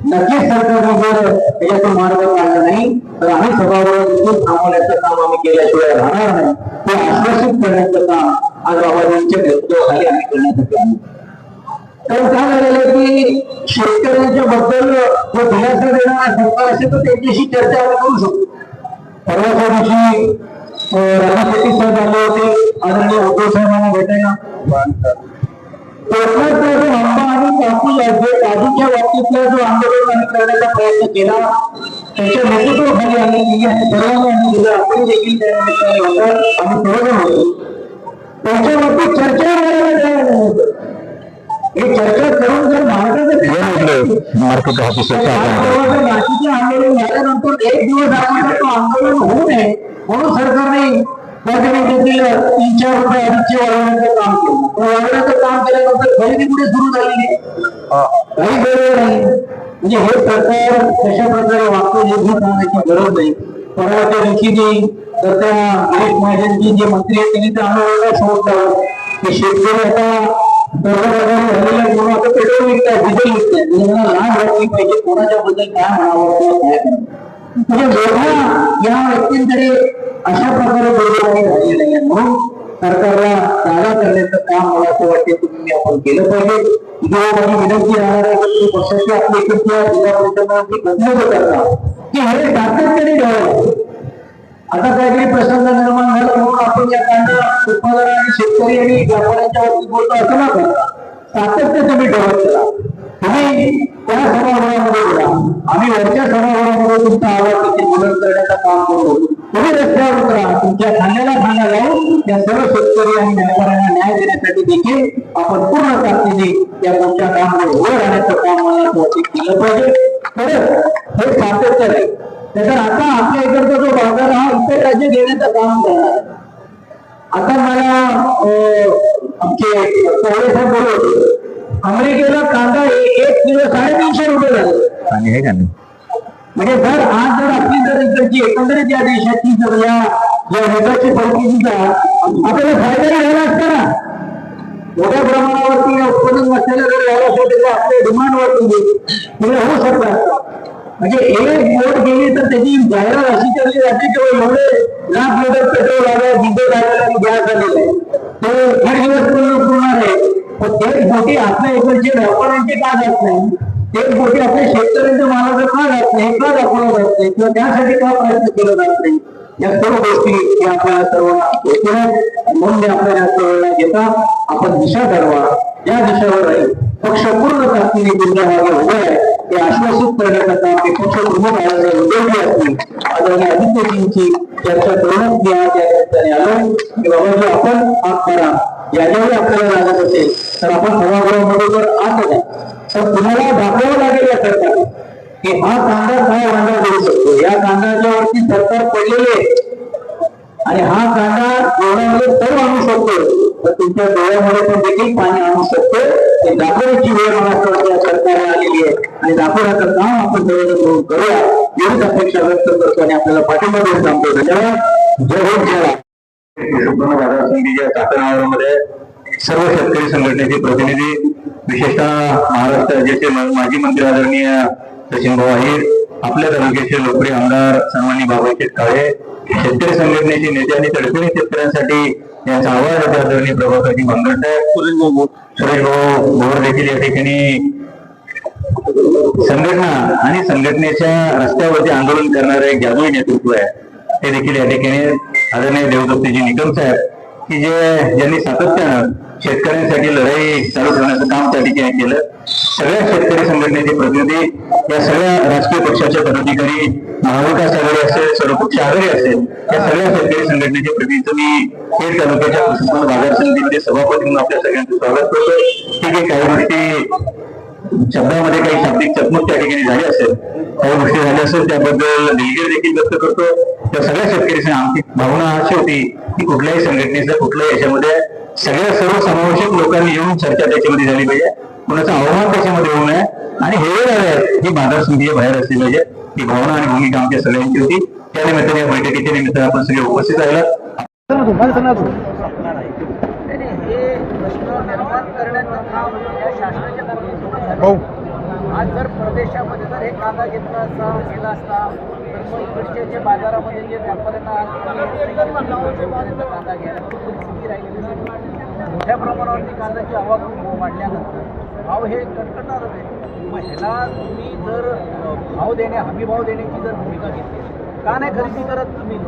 नक्कीच सरकारने जर त्याच्यातून मार्ग काढला नाही तर आम्ही सभागृह देखील थांबवण्याचं काम आम्ही केल्याशिवाय राहणार नाही. ते आश्वासित करण्याचं काम आज बाबाजींच्या नेतृत्वाखाली आम्ही करण्यासाठी आलो. कारण काय झालेलं आहे की शेतकऱ्यांच्या बद्दल जो दिलासा देणारा सरकार असेल तर त्यांच्याशी चर्चा आम्ही करू शकतो. परवाच्या दिवशी राजा शेट्टी साहेब आले होते आदरणीय उद्धव साहेबांना भेटायला. कोकणातला जो आंबा आणि कापूस काजूच्या बाबतीतला जो आंदोलन आम्ही करण्याचा प्रयत्न केला त्याच्या नेतृत्वाखाली आम्ही केली आणि सर्वांना आम्ही दिलं. आपण देखील त्या निमित्ताने होतं आम्ही सर्वजण होतो. त्यांच्या बाबतीत चर्चा करायला तयार नव्हतं. हे चर्चा करून जर नाशिकचे आंदोलन झाल्यानंतर एक दिवस आपण तो आंदोलन होऊ नये म्हणून सरकारने देखील 3-4 रुपये अधिकचे वाढवण्याचं काम केलं. वाढवण्याचं काम केल्यानंतर खरेदी पुढे सुरू झालेली काही गरज नाही. म्हणजे हे सरकार कशा प्रकारे वागतो हे सांगण्याची गरज नाही. परवाच्या दिवशी तर त्या गिरीश महाजनजी जे मंत्री आहेत त्यांनी ते आम्हाला सांगितलं की शेतकरी आता झालेल्या म्हणून आता पेट्रोल विकताय डिझेल विकताय त्यांना लहान वाटली पाहिजे कोणाच्या बद्दल काय म्हणावं किंवा काय म्हणावं म्हणजे वेगळा या व्यक्तींकडे अशा प्रकारे बेरोजगारी झालेली नाही म्हणून सरकारला जागा करण्याचं काम मला असं वाटते तुम्ही आपण केलं पाहिजे. माझी विनंती राहणार आहे की तुम्ही पक्षाची आपली एकत्र जिल्हा परिषदांची बदलत करता की हे सातत्याने ठेवायला. आता काहीतरी प्रसंग निर्माण झाला म्हणून आपण या कांदा उत्पादन आणि शेतकरी आणि व्यापाऱ्यांच्या बाबतीत बोलतो असं ना करता. सातत्य तुम्ही ठेवत चला. तुम्ही त्या सभागृहामध्ये बोला. आम्ही वरच्या सभागृहामध्ये तुमचा आवाज देखील बुलंद करण्याचं काम करू. तुम्ही रस्त्यावर उतरा. तुमच्या खांद्याला खांदा लावून त्या सर्व शेतकरी आणि व्यापाऱ्यांना न्याय देण्यासाठी देखील आपण पूर्ण ताकदीने या तुमच्या कामावर उभं राहण्याचं काम मला केलं पाहिजे. खरंच हे सातत्य नाही तर आता आपल्या इकडचा जो बाजार हा इतर राज्य घेण्याचं काम करणार. आता मला आमचे पवळे साहेब बोलत होते अमेरिकेला कांदा 1 किलो 350 रुपये झाले. म्हणजे जर आज जर आपली जर इकडची एकंदरीत या देशाची जर या नेत्याची परिस्थितीचा आपल्याला फायदा घ्यायला असता ना मोठ्या प्रमाणावरती उत्पादन नसलेल्या जर घ्यायला असतं तर आपल्या डिमांडवरती तिकडे होऊ शकतात. म्हणजे एक बोट गेली तर त्याची जाहिरात अशी केली जाते की एवढे लाख लिटर पेट्रोल आलं डिझेल आलेलं आणि गॅस आलेलं आहे तो 8 दिवस पुरणार आहे. पण तेच बोटी आपल्या इकडचे व्यापाऱ्यांचे का जात नाही तेच बोटी आपल्या शेतकऱ्यांच्या मालाचं का जात नाही का दाखवलं जात नाही किंवा त्यासाठी का प्रयत्न केला जात नाही या सर्व गोष्टी आपल्याला सर्वांना म्हणून आपल्याला सर्वांना घेता आपण दिशा ठरवा या दिशेवर राहील पक्ष पूर्ण ताकदीने तुमच्या मागे उभे आहे हे आश्वासित करण्याचं काम ते पक्ष प्रमुख उद्योगी असतील आदरणीय आदित्यजींची चर्चा करूनच मी आज या ठिकाणी आलो की बाबाजी आपण हात करा याच्यावर आपल्याला लागत असेल तर आपण सभागृहामध्ये जर आत आला तर तुम्हाला दाखवावं लागेल या सरकारला की हा कांदा काय वांदा करू शकतो. या कांद्याच्या वरती सरकार पडलेले आहे आणि हा कांदा डोळ्यामध्ये सर्व आणू शकतो तर तुमच्या डोळ्यामध्ये पण देखील पाणी आणू शकतो. ते दाखवण्याची वेळ मला सरकारने आलेली आहे आणि दाखवण्याचं काम आपण सर्वजण करूया एवढीच अपेक्षा व्यक्त करतो आणि आपल्याला पाठिंबा देऊन सांगतो. धन्यवाद. जय हिंद जय
संपूर्ण बाजार समितीच्या चाकणमध्ये सर्व शेतकरी संघटनेचे प्रतिनिधी विशेषतः महाराष्ट्र राज्याचे माजी मंत्री आदरणीय सचिनभाऊ अहिर आपल्या तालुक्याचे लोकप्रिय आमदार सन्माननीय बाबासाहेब काळे शेतकरी संघटनेचे नेते आणि तडफेणी शेतकऱ्यांसाठी यांचा आवाज आदरणीय प्रभाकरजी भांगरकर सुरेश भाऊ भोर देखील या ठिकाणी संघटना आणि संघटनेच्या रस्त्यावरती आंदोलन करणारे एक जादुई नेतृत्व आहे ते देखील या ठिकाणी आदरणीय देवदत्तजी निकम साहेब की ज्यांनी सातत्यानं शेतकऱ्यांसाठी लढाई चालू ठेवण्याचं काम त्या ठिकाणी केलं. सगळ्या शेतकरी संघटनेचे प्रतिनिधी या सगळ्या राजकीय पक्षाच्या पदाधिकारी महाविकास आघाडी असेल सर्वपक्ष आघाडी असेल या सगळ्या शेतकरी संघटनेचे प्रतिनिधी मी खेड तालुक्याच्या कृषी बाजार समितीमध्ये सभापती म्हणून आपल्या सगळ्यांचं स्वागत करतोय. ठीक आहे काही गोष्टी शब्दामध्ये काही शाब्दिक चकमक त्या ठिकाणी झाली असेल काही गोष्टी झाल्या असेल त्याबद्दल दिलगिरी देखील व्यक्त करतो. त्या सगळ्या शेतकरी आमची भावना अशी होती की कुठल्याही संघटनेचं कुठल्याही याच्यामध्ये सगळ्या सर्व समावेशक लोकांनी येऊन चर्चा त्याच्यामध्ये झाली पाहिजे कुणाचा आव्हान त्याच्यामध्ये होऊ नये आणि हे वेळ आले ही बाजार समितीच्या बाहेर असली पाहिजे ही भावना आणि भूमिका आमच्या सगळ्यांची होती. त्या निमित्ताने या बैठकीच्या निमित्ताने आपण सगळे उपस्थित राहिलात.
आज जर प्रदेशामध्ये जर हे कांदा घेतला गेला असता तर मग इकडच्या बाजारामध्ये जे व्यापाऱ्यांना कांदा घ्यायला स्थिती राहिलेली नाही. मोठ्या प्रमाणावरती कांद्याची आवक वाढल्यानंतर भाव हे कटकटणारच आहे. मग ह्याला तुम्ही जर भाव हमी भाव देण्याची जर भूमिका घेतली का नाही खरेदी करत तुम्ही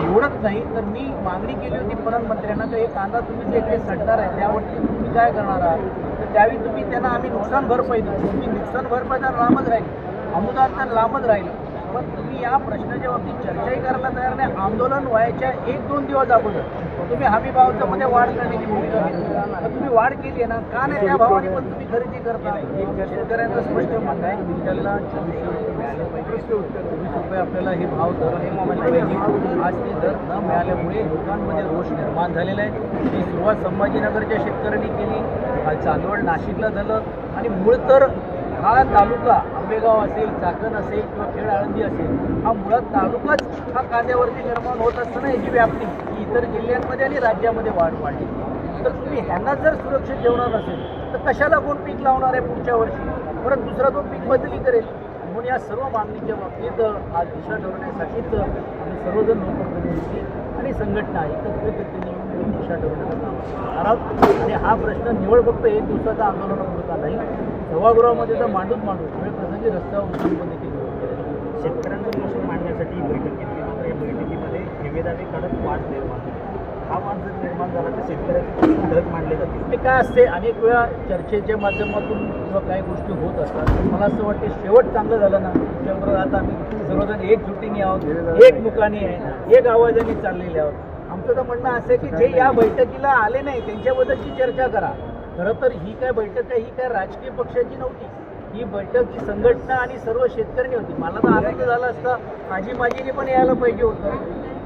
एवढंच नाही तर मी मागणी केली होती प्रधानमंत्र्यांना तर हे कांदा तुम्ही जे काही सडणार आहे त्यावरती तुम्ही काय करणार आहात तर त्यावेळी तुम्ही त्यांना आम्ही नुकसान भरपाई देऊ. तुम्ही नुकसान भरपाई तर लांबच राहील अनुदान तर लांबच राहिलं पण तुम्ही या प्रश्नाच्या बाबतीत चर्चाही करायला तयार नाही. आंदोलन व्हायच्या 1-2 दिवस अगोदर तुम्ही हमी भावाच्या मध्ये वाढ करण्याची भूमिका घेतली तर तुम्ही वाढ केली आहे ना का नाही त्या भावाने पण तुम्ही खरेदी करता. शेतकऱ्यांचं स्पष्ट म्हणणं आहे क्विंटलला 2400 रुपये मिळाले पाहिजे 24 रुपये आपल्याला हे भाव दर आज ते दर न मिळाल्यामुळे लोकांमध्ये रोष निर्माण झालेला आहे. ही सुरुवात संभाजीनगरच्या शेतकऱ्यांनी केली चांदवड नाशिकला झालं आणि मूळ तर हा तालुका आंबेगाव असेल, चाकण असेल किंवा खेड आळंदी असेल, हा मुळात तालुकाच हा कांद्यावरती निर्माण होत असताना याची व्याप्ती ही इतर जिल्ह्यांमध्ये आणि राज्यामध्ये वाढली. तर तुम्ही ह्यांना जर सुरक्षित ठेवणार नसेल तर कशाला कोण पीक लावणार आहे पुढच्या वर्षी? परत दुसरा तो पीक बदली करेल. म्हणून या सर्व मागणीच्या बाबतीत आज दिशा ठरवण्यासाठीच आम्ही सर्वजण लोकप्रतिनिधी आणि संघटना एकत्रितपणे येऊन दिशा ठरवण्याचं काम करणार आहोत. आणि हा प्रश्न निवड फक्त एक दिवसाचा आंदोलनापुरता नाही, सभागृहामध्ये तर मांडून वेळ प्रसंगी रस्त्यावर उतरून पण देखील
शेतकऱ्यांचं प्रश्न मांडण्यासाठी ही बैठक घेतली, मात्र या बैठकीमध्ये ठेवेदारी कडक वाद निर्माण झाला. हा वाद जर निर्माण झाला तर शेतकऱ्याचे कडक मांडले जातील.
ते काय असते, अनेक वेळा चर्चेच्या माध्यमातून किंवा काही गोष्टी होत असतात. पण मला असं वाटते शेवट चांगलं झालं ना, त्याच्याबरोबर आता आम्ही सर्वजण एक जुटीने आहोत, एक मुखाने आहे, एक आवाजाने चाललेले आहोत. आमचं तर म्हणणं असं आहे की जे या बैठकीला आले नाही त्यांच्याबद्दलची चर्चा करा. खरं तर ही काय बैठक आहे, ही काय राजकीय पक्षाची नव्हती. ही बैठक ही संघटना आणि सर्व शेतकऱ्यांनी होती. मला तर आनंद झाला असता, माझीने पण यायला पाहिजे होतं.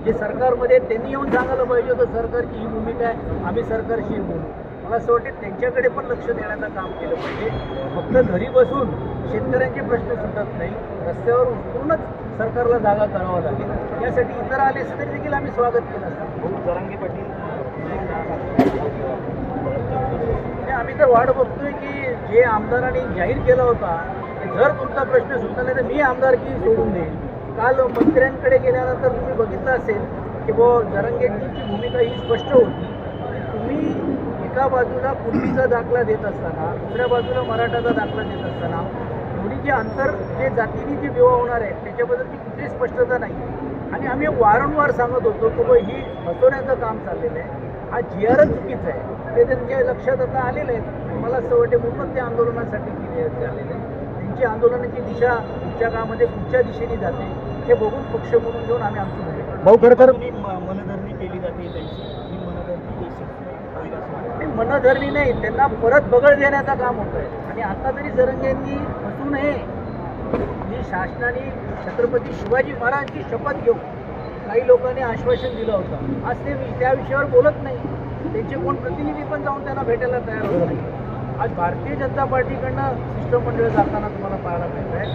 जे सरकारमध्ये त्यांनी येऊन सांगायला पाहिजे होतं सरकारची ही भूमिका आहे, आम्ही सरकारशी बोलू. मला असं वाटते त्यांच्याकडे पण लक्ष देण्याचं काम केलं पाहिजे. फक्त घरी बसून शेतकऱ्यांचे प्रश्न सुटत नाही, रस्त्यावर उतरूनच सरकारला जागा करावा लागेल. यासाठी इतर आले असते तरी देखील आम्ही स्वागत केलं असतं.
जरांगे पाटील
आम्ही तर वाट बघतोय की जे आमदारांनी जाहीर केला होता की जर तुमचा प्रश्न सुटला नाही तर मी आमदारकी सोडून देईन. काल मंत्र्यांकडे गेल्यानंतर तुम्ही बघितलं असेल की जरांगेंची भूमिका ही स्पष्ट होती की तुम्ही एका बाजूला कुर्मीचा दाखला देत असताना दुसऱ्या बाजूला मराठाचा दाखला देत असताना दोन्ही जे अंतर जे जातीने जे विवाह होणार आहेत त्याच्याबद्दलची कुठलीच स्पष्टता नाही. आणि आम्ही वारंवार सांगत होतो की ही फसवण्याचं काम चाललेलं आहे, हा GRच चुकीचा आहे. ते त्यांच्या लक्षात आता आलेलं आहे. मला असं वाटते म्हणून ते आंदोलनासाठी झालेलं आहे. त्यांची आंदोलनाची दिशा पुढच्या काळामध्ये कुठच्या दिशेने जाते हे बघून पक्ष म्हणून घेऊन आम्ही आमची भूमिका
भाऊ खरं तर
मनधरणी केली जाते त्यांची, ही मनधरणी होईल असं वाटतं.
मनधरणी नाही, त्यांना परत बगळ देण्याचं काम होत आहे. आणि आता तरी जरंगेंनी फसू नये. ही शासनाने छत्रपती शिवाजी महाराजांची शपथ घेऊ काही लोकांनी आश्वासन दिलं होतं. आज ते त्या विषयावर बोलत नाही. त्यांचे कोण प्रतिनिधी पण जाऊन त्यांना भेटायला तयार होत नाही. आज भारतीय जनता पार्टीकडनं शिष्टमंडळ जाताना तुम्हाला पाहायला मिळत आहे.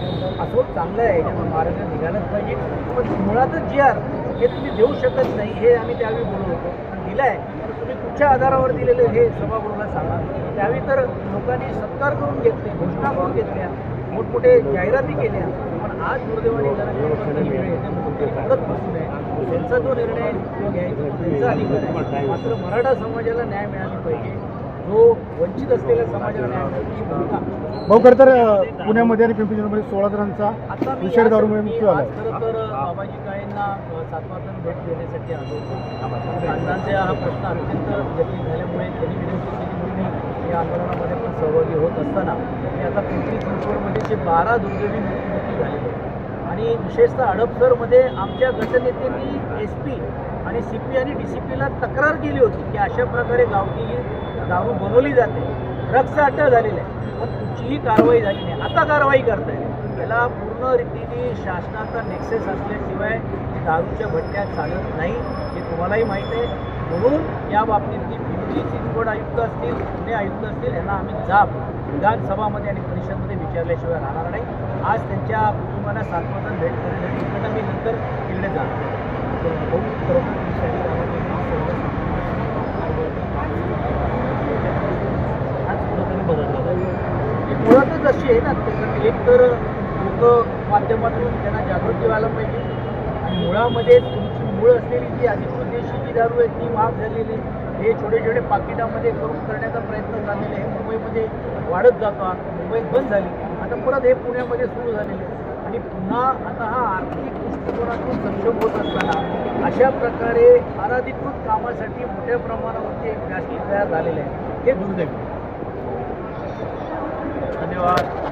असं चांगलं आहे, याच्यावर मार्ग निघालंच पाहिजे. पण मुळातच GR हे तुम्ही देऊ शकत नाही हे आम्ही त्यावेळी बोलत होतो. पण दिलं आहे तर तुम्ही कुठच्या आधारावर दिलेलं हे सभागृहाला सांगा. त्यावेळी तर लोकांनी सत्कार करून घेतले, घोषणा करून घेतल्या, मोठमोठे जाहिराती केल्या. पण आज दुर्दैवाने जरा ही वेळ येते म्हणून ते परत बसू नये. त्यांचा जो निर्णय घ्यायचा त्यांचा अधिकार आहे. मात्र मराठा समाजाला न्याय मिळाला पाहिजे. जो वंचित असलेल्या समाजाला न्याय मिळाला ही भूमिका.
भाऊ खरं तर पुण्यामध्ये आणि पिंपरी चिंचवडमध्ये 16 जणांचा
आता मी
विषारी दारूमुळे मृत्यू झाला.
खरं तर बाबाजी काळेंना 7वा टन भेट देण्यासाठी आलो होतो. अण्णांचा हा प्रश्न अत्यंत जटिल झाल्यामुळे त्यांनी विनंती केली म्हणून या आंदोलनामध्ये पण सहभागी होत असताना मी आता पिंपरी चिंचवडमध्ये जे 12 दुर्दैवी मृत्यू झालेले आहेत. आणि विशेषतः हडपसरमध्ये आमच्या गटनेत्यांनी SP आणि CP आणि DCPला तक्रार केली होती की अशा प्रकारे गावठी दारू बनवली जाते, ड्रग्स अटक झालेले आहे, पण कुठचीही कारवाई झाली नाही. आता कारवाई करताय. याला पूर्ण रीतीने शासनाचा नेक्सेस असल्याशिवाय दारूच्या भट्ट्या चालत नाही हे तुम्हालाही माहीत आहे. म्हणून या बाबतीतली पिंपरी चिंचवड आयुक्त असतील, पुणे आयुक्त असतील, यांना आम्ही जाब विधानसभामध्ये आणि परिषदेमध्ये विचारल्याशिवाय राहणार नाही. आज त्यांच्या कुटुंबाला 7वा टन भेट करण्यासाठी मी नंतर तिकडे जाणार. मुळातच अशी आहे ना, एक तर लोक माध्यमातून त्यांना जागृती व्हायला पाहिजे. आणि मुळामध्ये तुमची मूळ असलेली जी अधिकृत देशी जी दारू आहे ती महाग झालेली आहे. हे छोटे छोटे पाकिटामध्ये करून करण्याचा प्रयत्न झालेला आहे. मुंबईमध्ये वाढत जातो, मुंबईत बंद झाली, आता परत हे पुण्यामध्ये सुरू झालेले आहे. आणि पुन्हा आता हा आर्थिक दृष्टिकोनातून सक्षम होत असताना अशा प्रकारे अनधिकृत कामासाठी मोठ्या प्रमाणावरती एक व्यासपीठ तयार झालेलं आहे. हे दुर्दैवी. धन्यवाद.